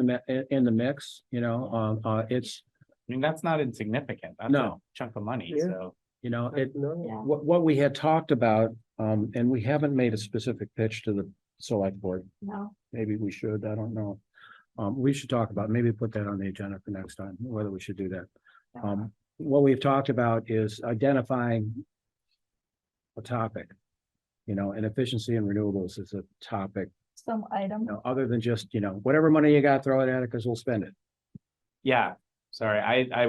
the mix, you know, it's, I mean, that's not insignificant. That's a No. chunk of money, Yeah. so. you know, No, Yeah. what we had talked about, and we haven't made a specific pitch to the select board. No, Maybe we should, I don't know. We should talk about, maybe put that on the agenda for next time, whether we should do that. What we've talked about is identifying a topic, you know, and efficiency and renewables is a topic, some item. you know, other than just, you know, whatever money you got, throw it at it because we'll spend it. Yeah, sorry, I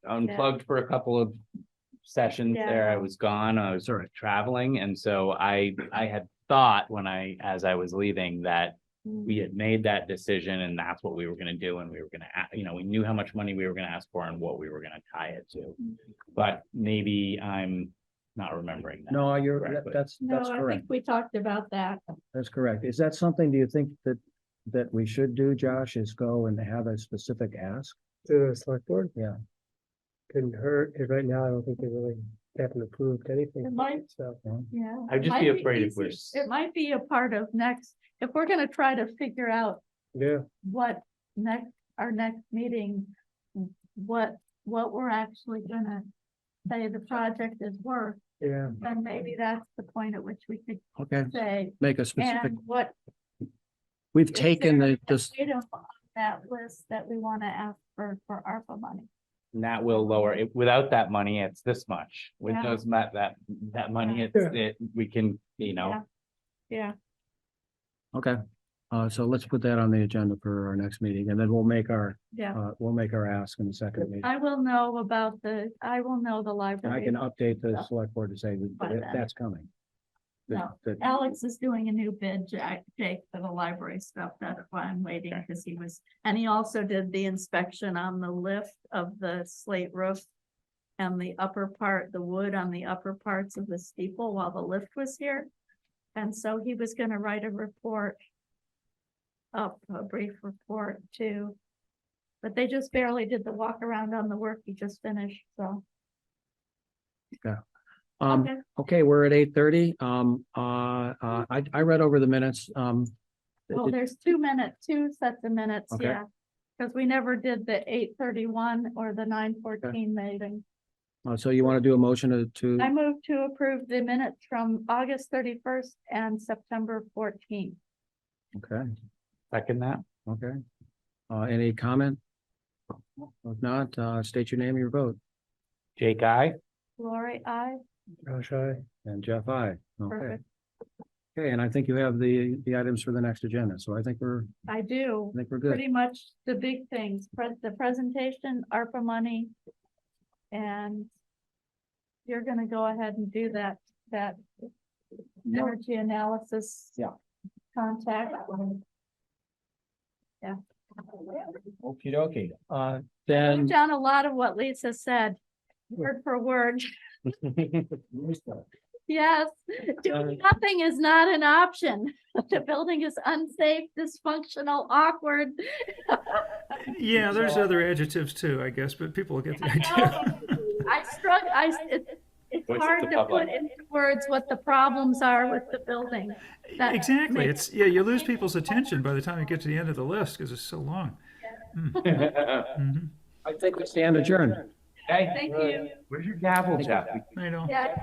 unplugged for a couple of sessions Yeah. there. I was gone, I was sort of traveling, and so I had thought as I was leaving that we had made that decision and that's what we were gonna do, and we were gonna, you know, we knew how much money we were gonna ask for and what we were gonna tie it to. But maybe I'm not remembering that. No, correctly. that's No, I correct. think we talked about that. That's correct. Is that something, do you think that we should do, Josh, is go and have a specific ask? to the select board. Yeah. Couldn't hurt, because right now I don't think they really haven't approved anything. It might. So, Yeah. I'd just Might be afraid if we're easy. It might be a part of if we're gonna try to figure out yeah, what our next meeting, what we're actually gonna say the project is worth, yeah. then maybe that's the point at which we could Okay, say, make a specific, and what we've is taken there this, an item on that list that we wanna ask for ARPA money. And that will lower it. Without that money, it's this much. With Yeah. those that money, Yeah. we can, you know. Yeah. okay. So let's put that on the agenda for our next meeting, and then we'll make our ask in the second meeting. I will know the And I library. can update the stuff. select board to say By then. that's coming. No. Alex is doing a new bid, Jake, for the library stuff. That's why I'm waiting, Okay. because he also did the inspection on the lift of the slate roof and the upper part, the wood on the upper parts of the steeple while the lift was here. And so he was gonna write a brief report to But they just barely did the walk around on the work he just finished, so. Okay. Okay, we're at 8:30. I read over the minutes. Well, there's 2 sets of minutes, Okay. yeah. Because we never did the 8:31 or the 9:14 meeting. So you want to do a motion to, I move to approve the minutes from August 31st and September 14th. okay, Second that. okay. Any comment? If not, state your name and your vote. Jake, I. Lori, I. Josh, aye. And Jeff, aye. Okay. Perfect. Okay, and I think you have the items for the next agenda, so I think we're good. Pretty much the big things, the presentation, ARPA money. And you're gonna go ahead and do that energy analysis. Yeah. Contact. Yeah. Okie dokie. I've Then. done a lot of what Lisa said, word for word. Yes, doing nothing is not an option. The building is unsafe, dysfunctional, awkward. Yeah, there's other adjectives too, I guess, but people will get the idea. It's Voice hard of the to public. put into words what the problems are with the building. That Exactly. makes- It's, yeah, you lose people's attention by the time you get to the end of the list because it's so long. Mhm. I think we stand adjourned. Hey, Thank you. where's your gavel, Jeff? I know. Yeah.